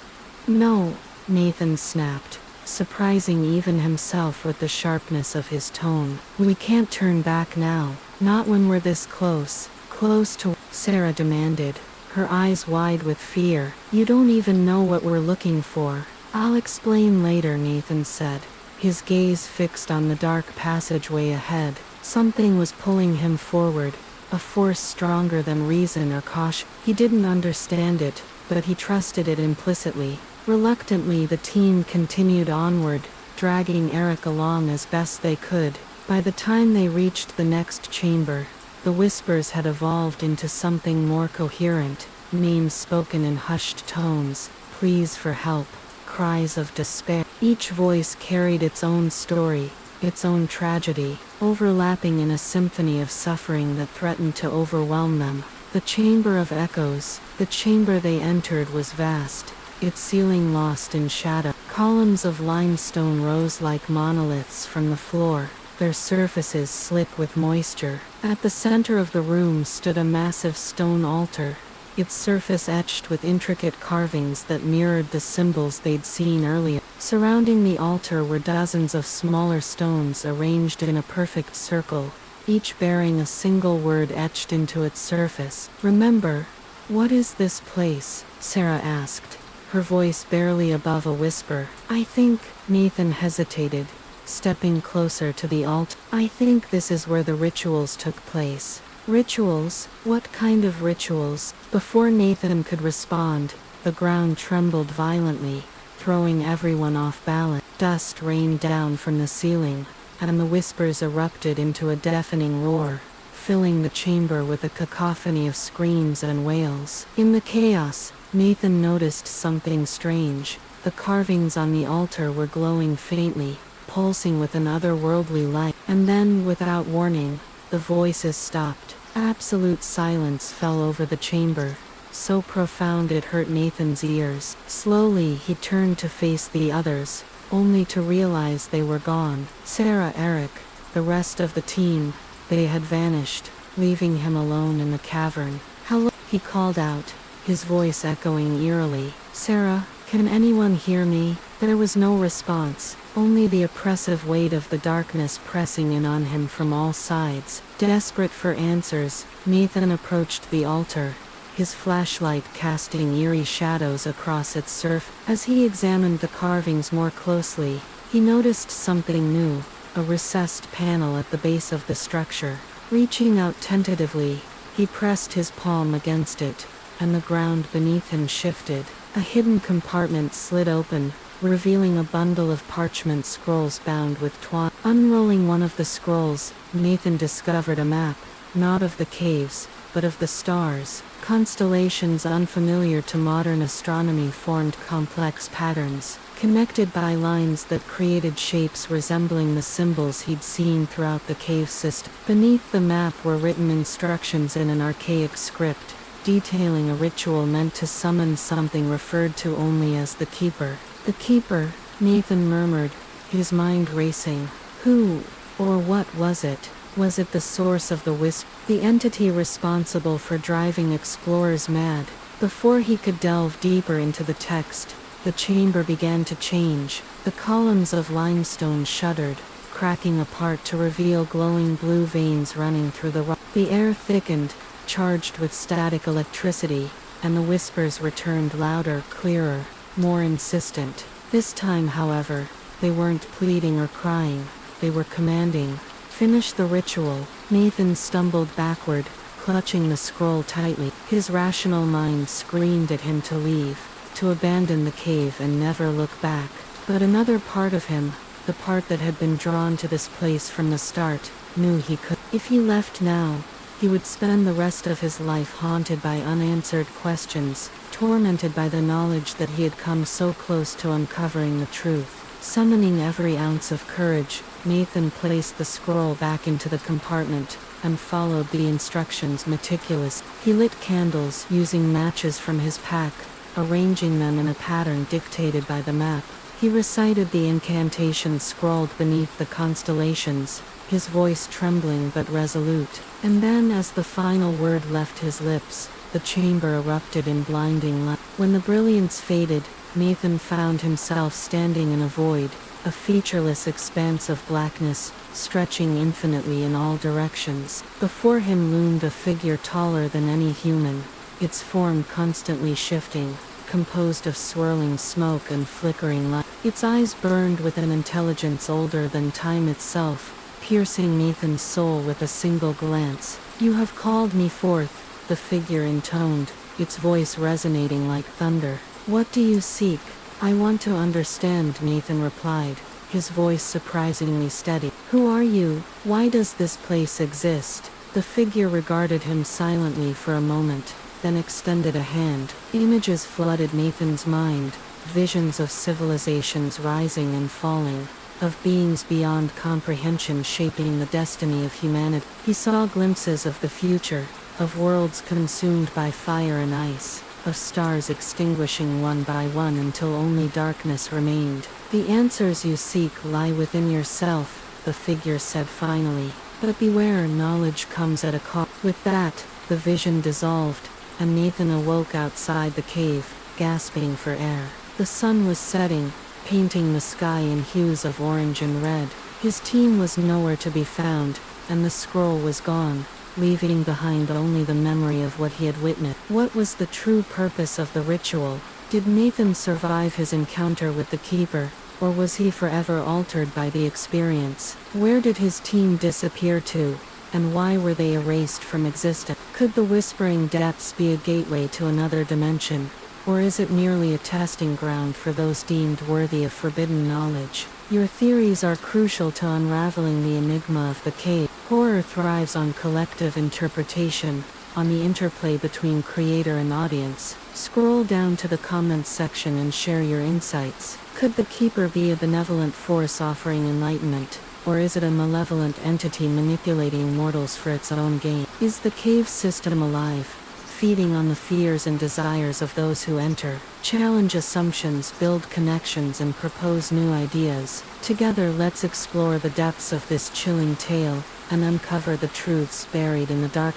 "No," Nathan snapped, surprising even himself with the sharpness of his tone. "We can't turn back now, not when we're this close." "Close to?" Sarah demanded, her eyes wide with fear. "You don't even know what we're looking for." "I'll explain later," Nathan said, his gaze fixed on the dark passageway ahead. Something was pulling him forward, a force stronger than reason or caution. He didn't understand it, but he trusted it implicitly. Reluctantly, the team continued onward, dragging Eric along as best they could. By the time they reached the next chamber, the whispers had evolved into something more coherent, names spoken in hushed tones, pleas for help, cries of despair. Each voice carried its own story, its own tragedy, overlapping in a symphony of suffering that threatened to overwhelm them. The Chamber of Echoes, the chamber they entered, was vast, its ceiling lost in shadow. Columns of limestone rose like monoliths from the floor, their surfaces slick with moisture. At the center of the room stood a massive stone altar, its surface etched with intricate carvings that mirrored the symbols they'd seen earlier. Surrounding the altar were dozens of smaller stones arranged in a perfect circle, each bearing a single word etched into its surface. "Remember, what is this place?" Sarah asked, her voice barely above a whisper. "I think," Nathan hesitated, stepping closer to the altar. "I think this is where the rituals took place." "Rituals? What kind of rituals?" Before Nathan could respond, the ground trembled violently, throwing everyone off balance. Dust rained down from the ceiling, and the whispers erupted into a deafening roar, filling the chamber with a cacophony of screams and wails. In the chaos, Nathan noticed something strange. The carvings on the altar were glowing faintly, pulsing with an otherworldly light. And then, without warning, the voices stopped. Absolute silence fell over the chamber, so profound it hurt Nathan's ears. Slowly he turned to face the others, only to realize they were gone. Sarah, Eric, the rest of the team, they had vanished, leaving him alone in the cavern. "Hello," he called out, his voice echoing eerily. "Sarah, can anyone hear me?" There was no response, only the oppressive weight of the darkness pressing in on him from all sides. Desperate for answers, Nathan approached the altar, his flashlight casting eerie shadows across its surface. As he examined the carvings more closely, he noticed something new, a recessed panel at the base of the structure. Reaching out tentatively, he pressed his palm against it, and the ground beneath him shifted. A hidden compartment slid open, revealing a bundle of parchment scrolls bound with twine. Unrolling one of the scrolls, Nathan discovered a map, not of the caves, but of the stars. Constellations unfamiliar to modern astronomy formed complex patterns, connected by lines that created shapes resembling the symbols he'd seen throughout the cave system. Beneath the map were written instructions in an archaic script, detailing a ritual meant to summon something referred to only as the Keeper. The Keeper, Nathan murmured, his mind racing. Who, or what was it? Was it the source of the wisp, the entity responsible for driving explorers mad? Before he could delve deeper into the text, the chamber began to change. The columns of limestone shuddered, cracking apart to reveal glowing blue veins running through the rock. The air thickened, charged with static electricity, and the whispers returned louder, clearer, more insistent. This time, however, they weren't pleading or crying, they were commanding. Finish the ritual. Nathan stumbled backward, clutching the scroll tightly. His rational mind screamed at him to leave, to abandon the cave and never look back. But another part of him, the part that had been drawn to this place from the start, knew he could. If he left now, he would spend the rest of his life haunted by unanswered questions, tormented by the knowledge that he had come so close to uncovering the truth. Summoning every ounce of courage, Nathan placed the scroll back into the compartment, and followed the instructions meticulously. He lit candles using matches from his pack, arranging them in a pattern dictated by the map. He recited the incantations scrawled beneath the constellations, his voice trembling but resolute. And then, as the final word left his lips, the chamber erupted in blinding light. When the brilliance faded, Nathan found himself standing in a void, a featureless expanse of blackness, stretching infinitely in all directions. Before him loomed a figure taller than any human, its form constantly shifting, composed of swirling smoke and flickering light. Its eyes burned with an intelligence older than time itself, piercing Nathan's soul with a single glance. "You have called me forth," the figure intoned, its voice resonating like thunder. "What do you seek?" "I want to understand," Nathan replied, his voice surprisingly steady. "Who are you? Why does this place exist?" The figure regarded him silently for a moment, then extended a hand. Images flooded Nathan's mind, visions of civilizations rising and falling, of beings beyond comprehension shaping the destiny of humanity. He saw glimpses of the future, of worlds consumed by fire and ice, of stars extinguishing one by one until only darkness remained. "The answers you seek lie within yourself," the figure said finally. "But beware, knowledge comes at a cost." With that, the vision dissolved, and Nathan awoke outside the cave, gasping for air. The sun was setting, painting the sky in hues of orange and red. His team was nowhere to be found, and the scroll was gone, leaving behind only the memory of what he had witnessed. What was the true purpose of the ritual? Did Nathan survive his encounter with the Keeper, or was he forever altered by the experience? Where did his team disappear to, and why were they erased from existence? Could the Whispering Depths be a gateway to another dimension, or is it merely a testing ground for those deemed worthy of forbidden knowledge? Your theories are crucial to unraveling the enigma of the cave. Horror thrives on collective interpretation, on the interplay between creator and audience. Scroll down to the comments section and share your insights. Could the keeper be a benevolent force offering enlightenment, or is it a malevolent entity manipulating mortals for its own gain? Is the cave system alive, feeding on the fears and desires of those who enter? Challenge assumptions, build connections, and propose new ideas. Together, let's explore the depths of this chilling tale and uncover the truths buried in the dark.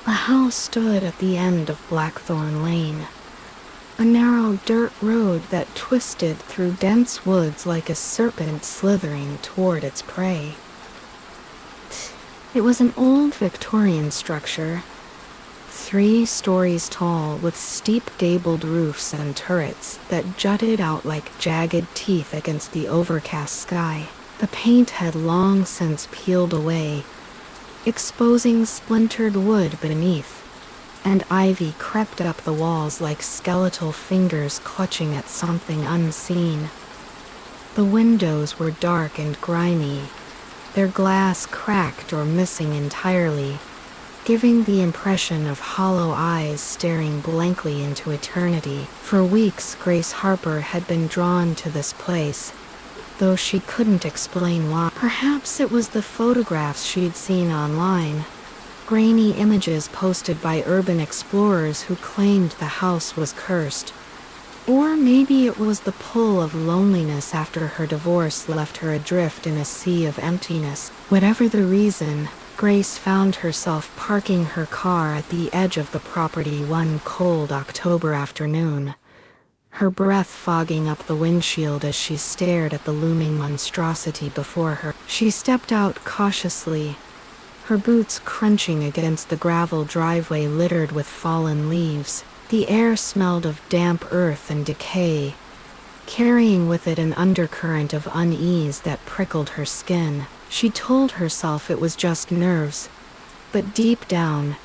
The house stood at the end of Blackthorn Lane, a narrow dirt road that twisted through dense woods like a serpent slithering toward its prey. It was an old Victorian structure, 3 stories tall with steep gabled roofs and turrets that jutted out like jagged teeth against the overcast sky. The paint had long since peeled away, exposing splintered wood beneath, and ivy crept up the walls like skeletal fingers clutching at something unseen. The windows were dark and grimy, their glass cracked or missing entirely, giving the impression of hollow eyes staring blankly into eternity. For weeks, Grace Harper had been drawn to this place, though she couldn't explain why. Perhaps it was the photographs she'd seen online, grainy images posted by urban explorers who claimed the house was cursed. Or maybe it was the pull of loneliness after her divorce left her adrift in a sea of emptiness. Whatever the reason, Grace found herself parking her car at the edge of the property one cold October afternoon, her breath fogging up the windshield as she stared at the looming monstrosity before her. She stepped out cautiously, her boots crunching against the gravel driveway littered with fallen leaves. The air smelled of damp earth and decay, carrying with it an undercurrent of unease that prickled her skin. She told herself it was just nerves, but deep down,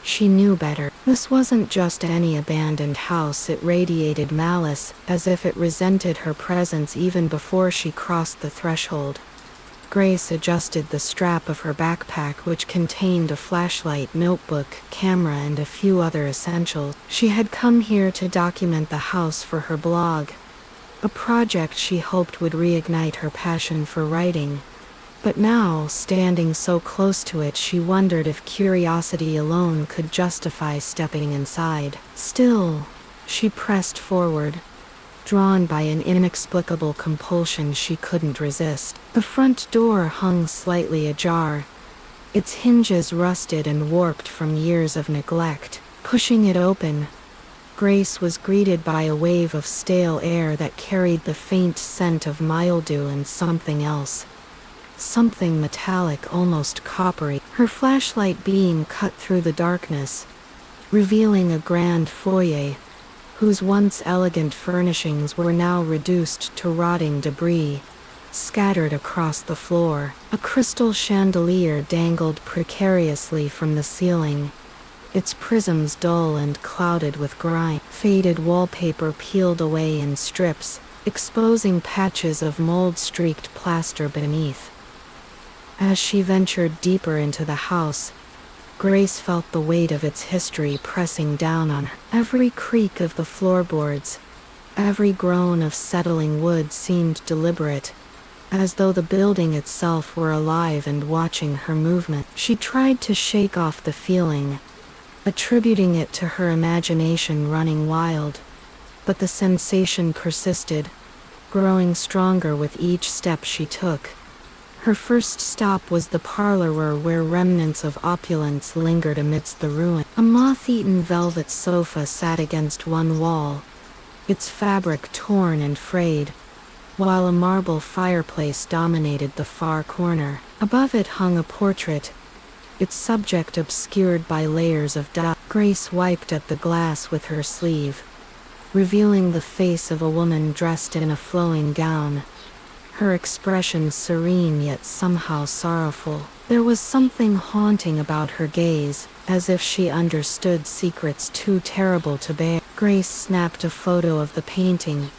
she knew better. This wasn't just any abandoned house, it radiated malice, as if it resented her presence even before she crossed the threshold. Grace adjusted the strap of her backpack, which contained a flashlight, notebook, camera, and a few other essentials. She had come here to document the house for her blog, a project she hoped would reignite her passion for writing. But now, standing so close to it, she wondered if curiosity alone could justify stepping inside. Still, she pressed forward, drawn by an inexplicable compulsion she couldn't resist. The front door hung slightly ajar, its hinges rusted and warped from years of neglect. Pushing it open, Grace was greeted by a wave of stale air that carried the faint scent of mildew and something else. Something metallic, almost coppery. Her flashlight beam cut through the darkness, revealing a grand foyer, whose once elegant furnishings were now reduced to rotting debris, scattered across the floor. A crystal chandelier dangled precariously from the ceiling, its prisms dull and clouded with grime. Faded wallpaper peeled away in strips, exposing patches of mold-streaked plaster beneath. As she ventured deeper into the house, Grace felt the weight of its history pressing down on her. Every creak of the floorboards, every groan of settling wood seemed deliberate, as though the building itself were alive and watching her movement. She tried to shake off the feeling, attributing it to her imagination running wild, but the sensation persisted, growing stronger with each step she took. Her first stop was the parlor where remnants of opulence lingered amidst the ruin. A moth-eaten velvet sofa sat against one wall, its fabric torn and frayed, while a marble fireplace dominated the far corner. Above it hung a portrait, its subject obscured by layers of dust. Grace wiped at the glass with her sleeve, revealing the face of a woman dressed in a flowing gown, her expression serene yet somehow sorrowful. There was something haunting about her gaze, as if she understood secrets too terrible to bear. Grace snapped a photo of the painting,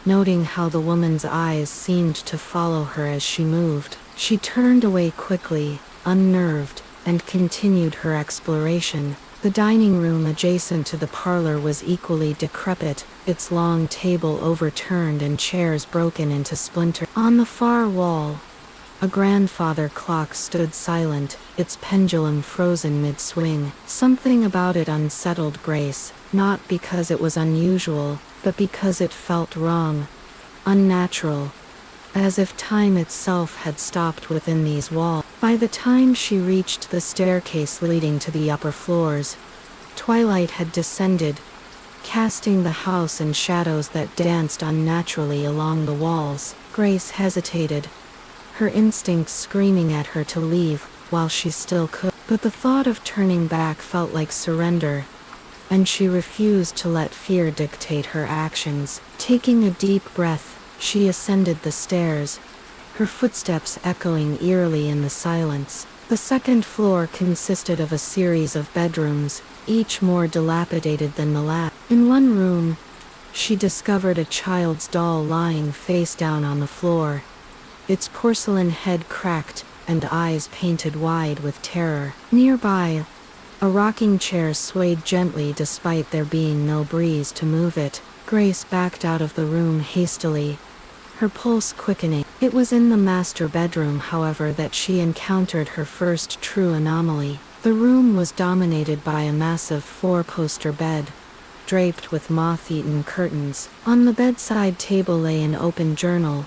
noting how the woman's eyes seemed to follow her as she moved. She turned away quickly, unnerved, and continued her exploration. The dining room adjacent to the parlor was equally decrepit, its long table overturned and chairs broken into splinters. On the far wall, a grandfather clock stood silent, its pendulum frozen mid-swing. Something about it unsettled Grace, not because it was unusual, but because it felt wrong, unnatural, as if time itself had stopped within these walls. By the time she reached the staircase leading to the upper floors, twilight had descended, casting the house in shadows that danced unnaturally along the walls. Grace hesitated, her instincts screaming at her to leave while she still could. But the thought of turning back felt like surrender, and she refused to let fear dictate her actions. Taking a deep breath, she ascended the stairs, her footsteps echoing eerily in the silence. The second floor consisted of a series of bedrooms, each more dilapidated than the last. In one room, she discovered a child's doll lying face down on the floor, its porcelain head cracked and eyes painted wide with terror. Nearby, a rocking chair swayed gently despite there being no breeze to move it. Grace backed out of the room hastily, her pulse quickening. It was in the master bedroom, however, that she encountered her first true anomaly. The room was dominated by a massive four-poster bed, draped with moth-eaten curtains. On the bedside table lay an open journal,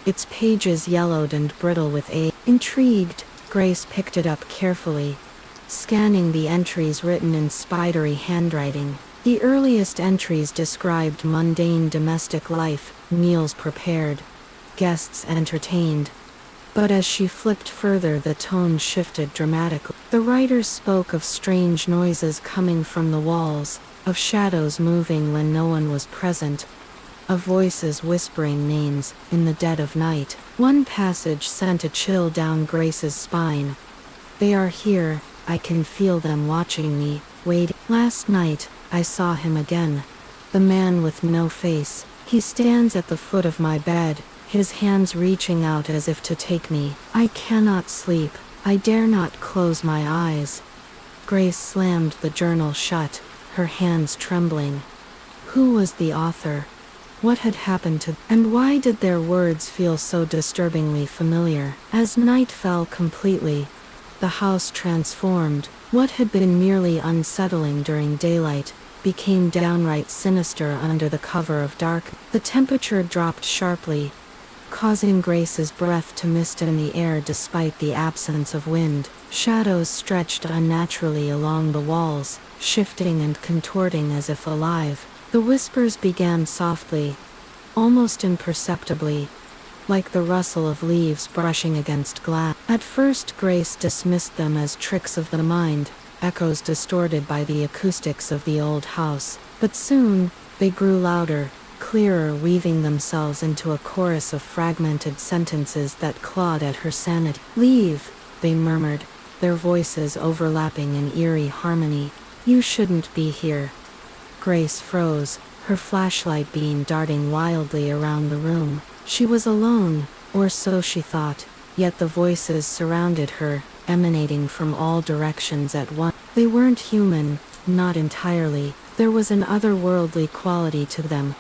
its pages yellowed and brittle with age. Intrigued, Grace picked it up carefully, scanning the entries written in spidery handwriting. The earliest entries described mundane domestic life, meals prepared, guests entertained. But as she flipped further, the tone shifted dramatically. The writers spoke of strange noises coming from the walls, of shadows moving when no one was present, of voices whispering names in the dead of night. One passage sent a chill down Grace's spine. "They are here, I can feel them watching me, waiting. Last night, I saw him again. The man with no face. He stands at the foot of my bed, his hands reaching out as if to take me. I cannot sleep. I dare not close my eyes." Grace slammed the journal shut, her hands trembling. Who was the author? What had happened to them? And why did their words feel so disturbingly familiar? As night fell completely, the house transformed. What had been merely unsettling during daylight became downright sinister under the cover of dark. The temperature dropped sharply, causing Grace's breath to mist in the air despite the absence of wind. Shadows stretched unnaturally along the walls, shifting and contorting as if alive. The whispers began softly, almost imperceptibly, like the rustle of leaves brushing against glass. At first Grace dismissed them as tricks of the mind, echoes distorted by the acoustics of the old house. But soon, they grew louder, clearer, weaving themselves into a chorus of fragmented sentences that clawed at her sanity. "Leave," they murmured, their voices overlapping in eerie harmony. "You shouldn't be here." Grace froze, her flashlight beam darting wildly around the room. She was alone, or so she thought, yet the voices surrounded her, emanating from all directions at once. They weren't human, not entirely. There was an otherworldly quality to them,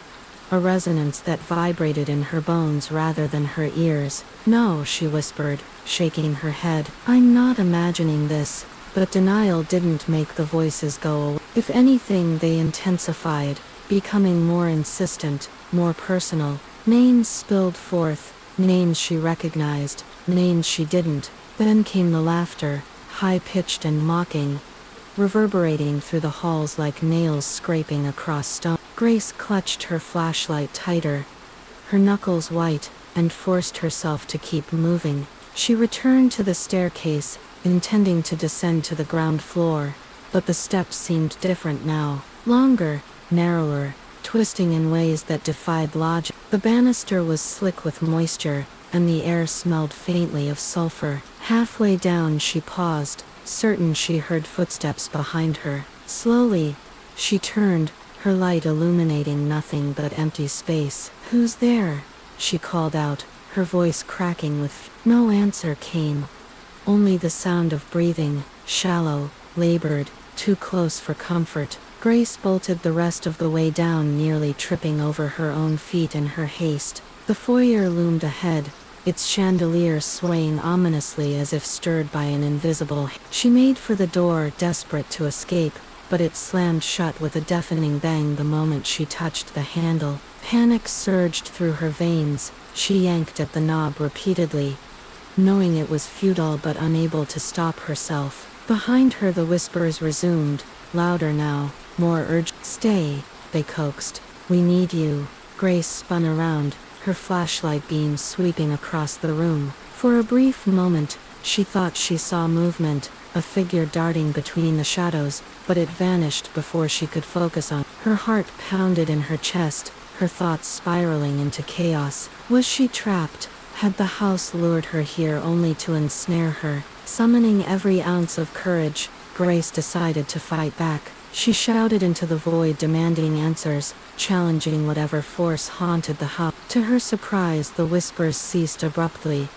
a resonance that vibrated in her bones rather than her ears. "No," she whispered, shaking her head. "I'm not imagining this." But denial didn't make the voices go away. If anything, they intensified, becoming more insistent, more personal. Names spilled forth, names she recognized, names she didn't. Then came the laughter, high-pitched and mocking, reverberating through the halls like nails scraping across stone. Grace clutched her flashlight tighter, her knuckles white, and forced herself to keep moving. She returned to the staircase, intending to descend to the ground floor, but the steps seemed different now. Longer, narrower, twisting in ways that defied logic. The banister was slick with moisture, and the air smelled faintly of sulfur. Halfway down she paused, certain she heard footsteps behind her. Slowly, she turned, her light illuminating nothing but empty space. "Who's there?" she called out, her voice cracking with No answer came. Only the sound of breathing, shallow, labored, too close for comfort. Grace bolted the rest of the way down, nearly tripping over her own feet in her haste. The foyer loomed ahead, its chandelier swaying ominously as if stirred by an invisible hand. She made for the door, desperate to escape, but it slammed shut with a deafening bang the moment she touched the handle. Panic surged through her veins. She yanked at the knob repeatedly, knowing it was futile but unable to stop herself. Behind her the whispers resumed, louder now, more urgent. "Stay," they coaxed. "We need you." Grace spun around, her flashlight beam sweeping across the room. For a brief moment, she thought she saw movement, a figure darting between the shadows, but it vanished before she could focus on. Her heart pounded in her chest, her thoughts spiraling into chaos. Was she trapped? Had the house lured her here only to ensnare her? Summoning every ounce of courage, Grace decided to fight back. She shouted into the void, demanding answers, challenging whatever force haunted the house. To her surprise, the whispers ceased abruptly,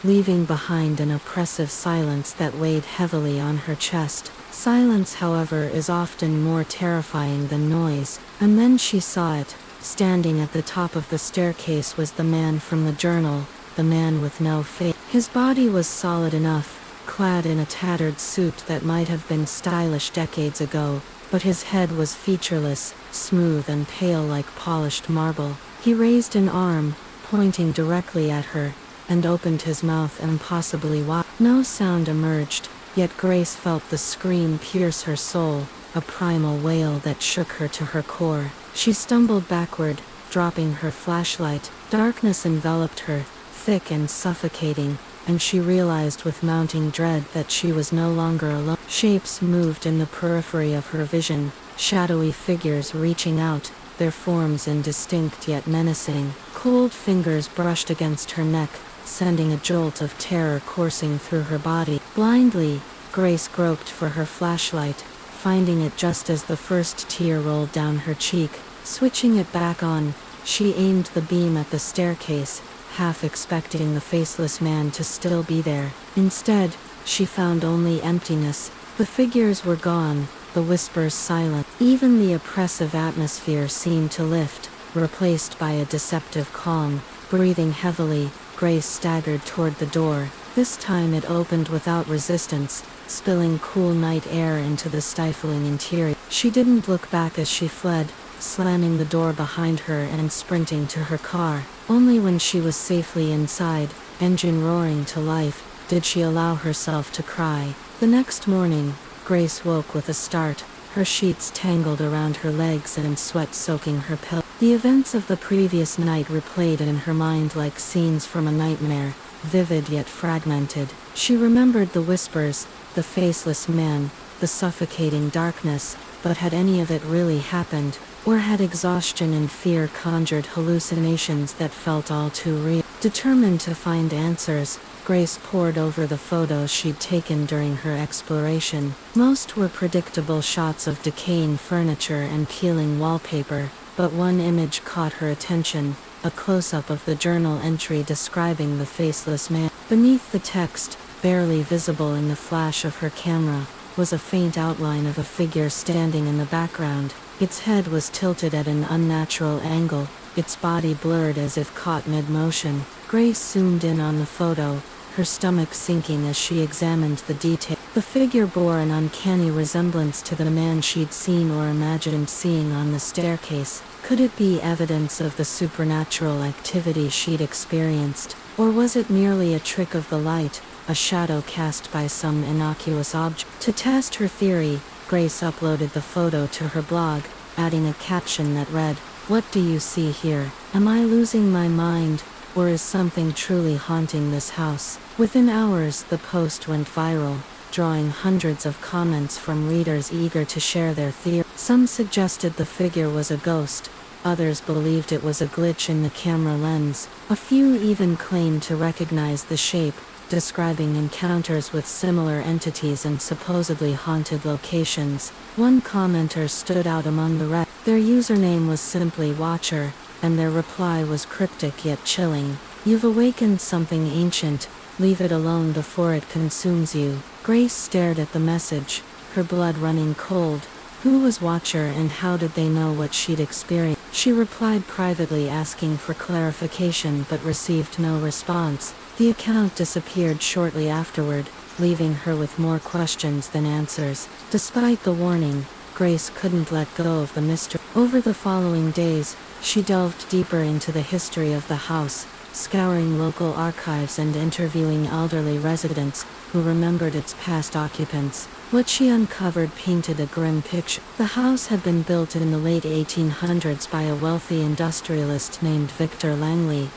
leaving behind an oppressive silence that weighed heavily on her chest. Silence, however, is often more terrifying than noise. And then she saw it. Standing at the top of the staircase was the man from the journal, the man with no face. His body was solid enough, clad in a tattered suit that might have been stylish decades ago, but his head was featureless, smooth and pale like polished marble. He raised an arm, pointing directly at her, and opened his mouth impossibly wide. No sound emerged, yet Grace felt the scream pierce her soul, a primal wail that shook her to her core. She stumbled backward, dropping her flashlight. Darkness enveloped her, thick and suffocating, and she realized with mounting dread that she was no longer alone. Shapes moved in the periphery of her vision, shadowy figures reaching out, their forms indistinct yet menacing. Cold fingers brushed against her neck, sending a jolt of terror coursing through her body. Blindly, Grace groped for her flashlight, finding it just as the first tear rolled down her cheek. Switching it back on, she aimed the beam at the staircase, half expecting the faceless man to still be there. Instead, she found only emptiness. The figures were gone, the whispers silent. Even the oppressive atmosphere seemed to lift, replaced by a deceptive calm. Breathing heavily, Grace staggered toward the door. This time it opened without resistance, spilling cool night air into the stifling interior. She didn't look back as she fled, slamming the door behind her and sprinting to her car. Only when she was safely inside, engine roaring to life, did she allow herself to cry. The next morning, Grace woke with a start, her sheets tangled around her legs and sweat soaking her pillow. The events of the previous night replayed in her mind like scenes from a nightmare, vivid yet fragmented. She remembered the whispers, the faceless man, the suffocating darkness, but had any of it really happened? Or had exhaustion and fear conjured hallucinations that felt all too real? Determined to find answers, Grace pored over the photos she'd taken during her exploration. Most were predictable shots of decaying furniture and peeling wallpaper, but one image caught her attention, a close-up of the journal entry describing the faceless man. Beneath the text, barely visible in the flash of her camera, was a faint outline of a figure standing in the background. Its head was tilted at an unnatural angle, its body blurred as if caught mid-motion. Grace zoomed in on the photo, her stomach sinking as she examined the detail. The figure bore an uncanny resemblance to the man she'd seen or imagined seeing on the staircase. Could it be evidence of the supernatural activity she'd experienced, or was it merely a trick of the light, a shadow cast by some innocuous object? To test her theory, Grace uploaded the photo to her blog, adding a caption that read, "What do you see here? Am I losing my mind, or is something truly haunting this house?" Within hours, the post went viral, drawing hundreds of comments from readers eager to share their theory. Some suggested the figure was a ghost, others believed it was a glitch in the camera lens. A few even claimed to recognize the shape, describing encounters with similar entities in supposedly haunted locations. One commenter stood out among the rest. Their username was simply Watcher, and their reply was cryptic yet chilling. "You've awakened something ancient, leave it alone before it consumes you." Grace stared at the message, her blood running cold. Who was Watcher and how did they know what she'd experienced? She replied privately asking for clarification but received no response. The account disappeared shortly afterward, leaving her with more questions than answers. Despite the warning, Grace couldn't let go of the mystery. Over the following days, she delved deeper into the history of the house, scouring local archives and interviewing elderly residents who remembered its past occupants. What she uncovered painted a grim picture. The house had been built in the late 1800s by a wealthy industrialist named Victor Langley,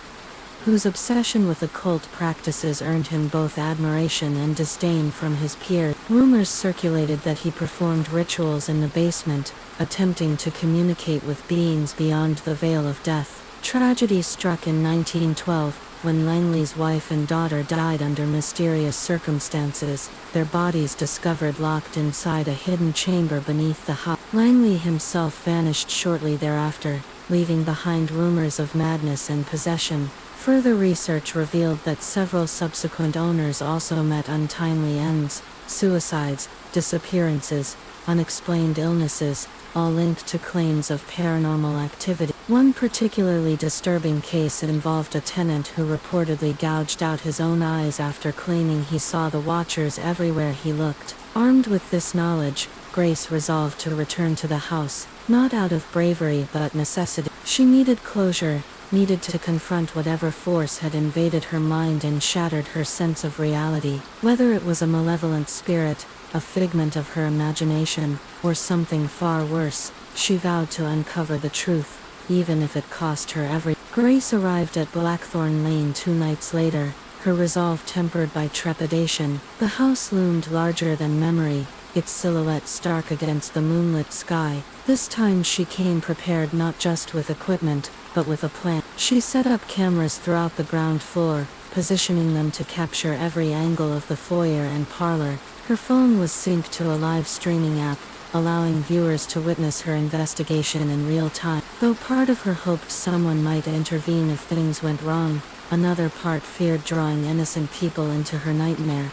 whose obsession with occult practices earned him both admiration and disdain from his peers. Rumors circulated that he performed rituals in the basement, attempting to communicate with beings beyond the veil of death. Tragedy struck in 1912, when Langley's wife and daughter died under mysterious circumstances, their bodies discovered locked inside a hidden chamber beneath the house. Langley himself vanished shortly thereafter, leaving behind rumors of madness and possession. Further research revealed that several subsequent owners also met untimely ends: suicides, disappearances, unexplained illnesses, all linked to claims of paranormal activity. One particularly disturbing case involved a tenant who reportedly gouged out his own eyes after claiming he saw the Watchers everywhere he looked. Armed with this knowledge, Grace resolved to return to the house, not out of bravery but necessity. She needed closure, needed to confront whatever force had invaded her mind and shattered her sense of reality. Whether it was a malevolent spirit, a figment of her imagination, or something far worse, she vowed to uncover the truth, even if it cost her everything. Grace arrived at Blackthorn Lane 2 nights later, her resolve tempered by trepidation. The house loomed larger than memory, its silhouette stark against the moonlit sky. This time she came prepared not just with equipment, but with a plan. She set up cameras throughout the ground floor, positioning them to capture every angle of the foyer and parlor. Her phone was synced to a live streaming app, allowing viewers to witness her investigation in real time. Though part of her hoped someone might intervene if things went wrong, another part feared drawing innocent people into her nightmare.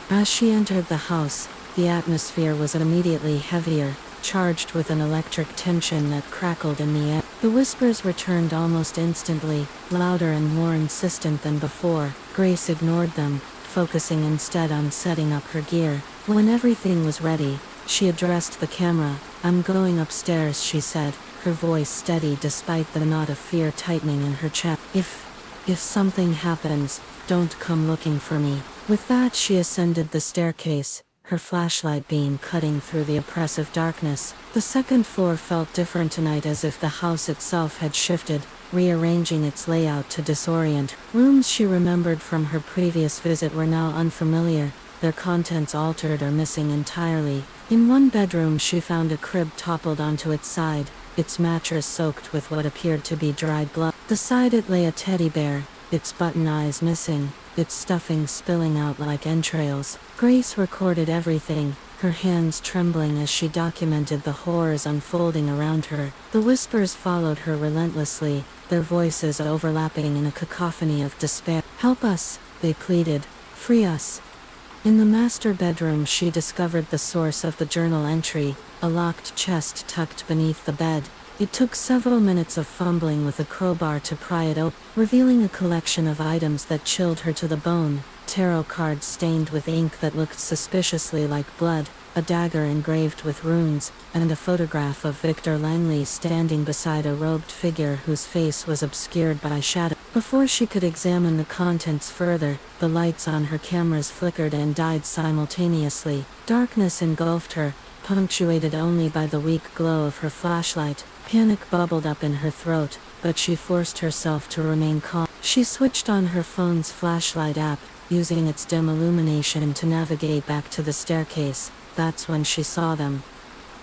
As she entered the house, the atmosphere was immediately heavier, charged with an electric tension that crackled in the air. The whispers returned almost instantly, louder and more insistent than before. Grace ignored them, focusing instead on setting up her gear. When everything was ready, she addressed the camera. "I'm going upstairs," she said, her voice steady despite the knot of fear tightening in her chest. If something happens, don't come looking for me." With that she ascended the staircase, her flashlight beam cutting through the oppressive darkness. The second floor felt different tonight, as if the house itself had shifted, rearranging its layout to disorient. Rooms she remembered from her previous visit were now unfamiliar, their contents altered or missing entirely. In one bedroom she found a crib toppled onto its side, its mattress soaked with what appeared to be dried blood. Beside it lay a teddy bear, its button eyes missing, its stuffing spilling out like entrails. Grace recorded everything, her hands trembling as she documented the horrors unfolding around her. The whispers followed her relentlessly, their voices overlapping in a cacophony of despair. "Help us," they pleaded. "Free us." In the master bedroom she discovered the source of the journal entry, a locked chest tucked beneath the bed. It took several minutes of fumbling with a crowbar to pry it open, revealing a collection of items that chilled her to the bone. Tarot cards stained with ink that looked suspiciously like blood, a dagger engraved with runes, and a photograph of Victor Langley standing beside a robed figure whose face was obscured by shadow. Before she could examine the contents further, the lights on her cameras flickered and died simultaneously. Darkness engulfed her, punctuated only by the weak glow of her flashlight. Panic bubbled up in her throat, but she forced herself to remain calm. She switched on her phone's flashlight app, using its dim illumination to navigate back to the staircase. That's when she saw them.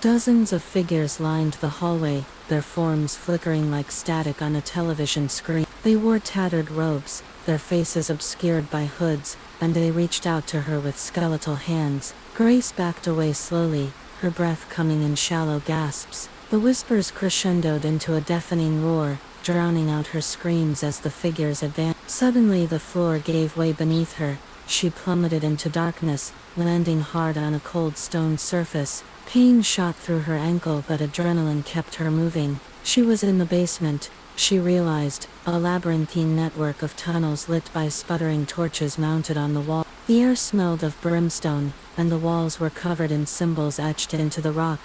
Dozens of figures lined the hallway, their forms flickering like static on a television screen. They wore tattered robes, their faces obscured by hoods, and they reached out to her with skeletal hands. Grace backed away slowly, her breath coming in shallow gasps. The whispers crescendoed into a deafening roar, drowning out her screams as the figures advanced. Suddenly the floor gave way beneath her. She plummeted into darkness, landing hard on a cold stone surface. Pain shot through her ankle, but adrenaline kept her moving. She was in the basement, she realized, a labyrinthine network of tunnels lit by sputtering torches mounted on the wall. The air smelled of brimstone, and the walls were covered in symbols etched into the rock.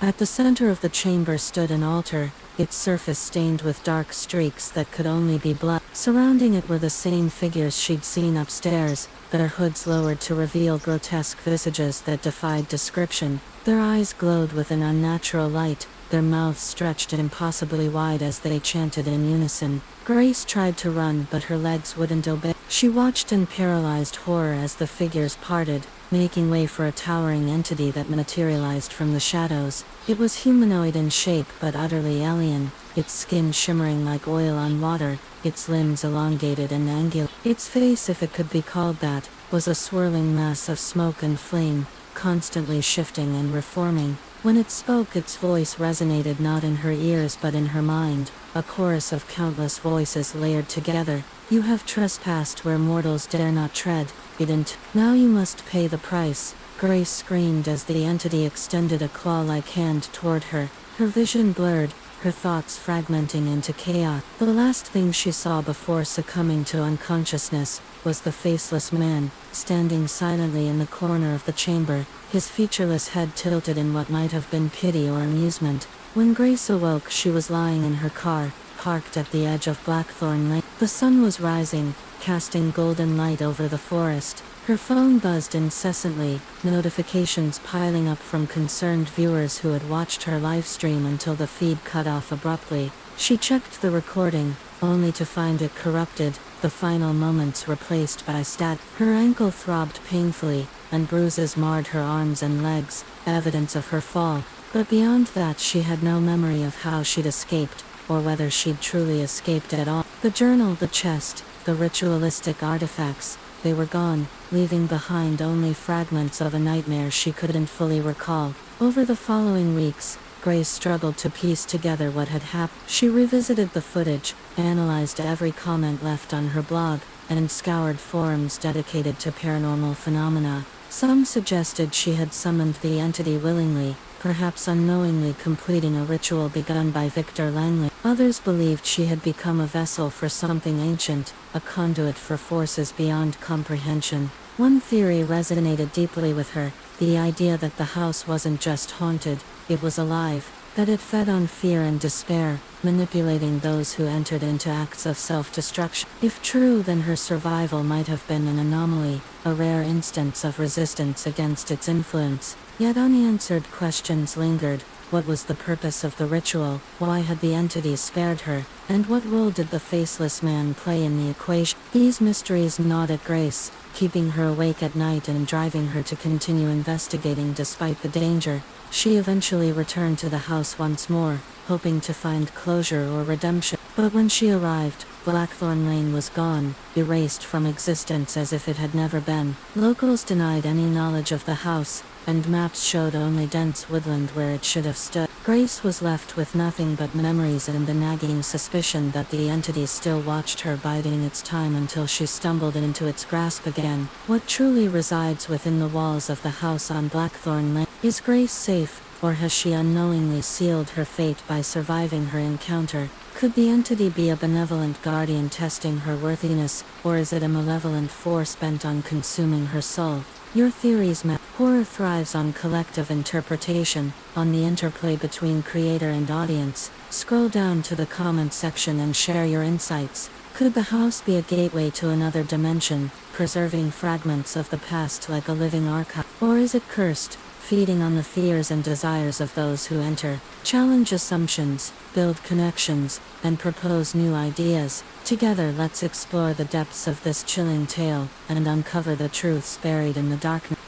At the center of the chamber stood an altar, its surface stained with dark streaks that could only be blood. Surrounding it were the same figures she'd seen upstairs, their hoods lowered to reveal grotesque visages that defied description. Their eyes glowed with an unnatural light, their mouths stretched impossibly wide as they chanted in unison. Grace tried to run, but her legs wouldn't obey. She watched in paralyzed horror as the figures parted, making way for a towering entity that materialized from the shadows. It was humanoid in shape but utterly alien, its skin shimmering like oil on water, its limbs elongated and angular. Its face, if it could be called that, was a swirling mass of smoke and flame, constantly shifting and reforming. When it spoke, its voice resonated not in her ears but in her mind, a chorus of countless voices layered together. "You have trespassed where mortals dare not tread, now you must pay the price," Grace screamed as the entity extended a claw-like hand toward her. Her vision blurred, her thoughts fragmenting into chaos. The last thing she saw before succumbing to unconsciousness was the faceless man, standing silently in the corner of the chamber, his featureless head tilted in what might have been pity or amusement. When Grace awoke, she was lying in her car, parked at the edge of Blackthorn Lane. The sun was rising, casting golden light over the forest. Her phone buzzed incessantly, notifications piling up from concerned viewers who had watched her livestream until the feed cut off abruptly. She checked the recording, only to find it corrupted, the final moments replaced by static. Her ankle throbbed painfully, and bruises marred her arms and legs, evidence of her fall. But beyond that, she had no memory of how she'd escaped, or whether she'd truly escaped at all. The journal, the chest, the ritualistic artifacts, they were gone, leaving behind only fragments of a nightmare she couldn't fully recall. Over the following weeks, Grace struggled to piece together what had happened. She revisited the footage, analyzed every comment left on her blog, and scoured forums dedicated to paranormal phenomena. Some suggested she had summoned the entity willingly, perhaps unknowingly completing a ritual begun by Victor Langley. Others believed she had become a vessel for something ancient, a conduit for forces beyond comprehension. One theory resonated deeply with her, the idea that the house wasn't just haunted, it was alive, that it fed on fear and despair, manipulating those who entered into acts of self-destruction. If true, then her survival might have been an anomaly, a rare instance of resistance against its influence. Yet unanswered questions lingered. What was the purpose of the ritual? Why had the entity spared her? And what role did the faceless man play in the equation? These mysteries gnawed at Grace, keeping her awake at night and driving her to continue investigating despite the danger. She eventually returned to the house once more, hoping to find closure or redemption. But when she arrived, Blackthorn Lane was gone, erased from existence as if it had never been. Locals denied any knowledge of the house, and maps showed only dense woodland where it should have stood. Grace was left with nothing but memories and the nagging suspicion that the entity still watched her biding its time until she stumbled into its grasp again. What truly resides within the walls of the house on Blackthorn Lane? Is Grace safe, or has she unknowingly sealed her fate by surviving her encounter? Could the entity be a benevolent guardian testing her worthiness, or is it a malevolent force bent on consuming her soul? Your theories matter. Horror thrives on collective interpretation, on the interplay between creator and audience. Scroll down to the comment section and share your insights. Could the house be a gateway to another dimension, preserving fragments of the past like a living archive? Or is it cursed, feeding on the fears and desires of those who enter? Challenge assumptions, build connections, and propose new ideas. Together, let's explore the depths of this chilling tale and uncover the truths buried in the darkness.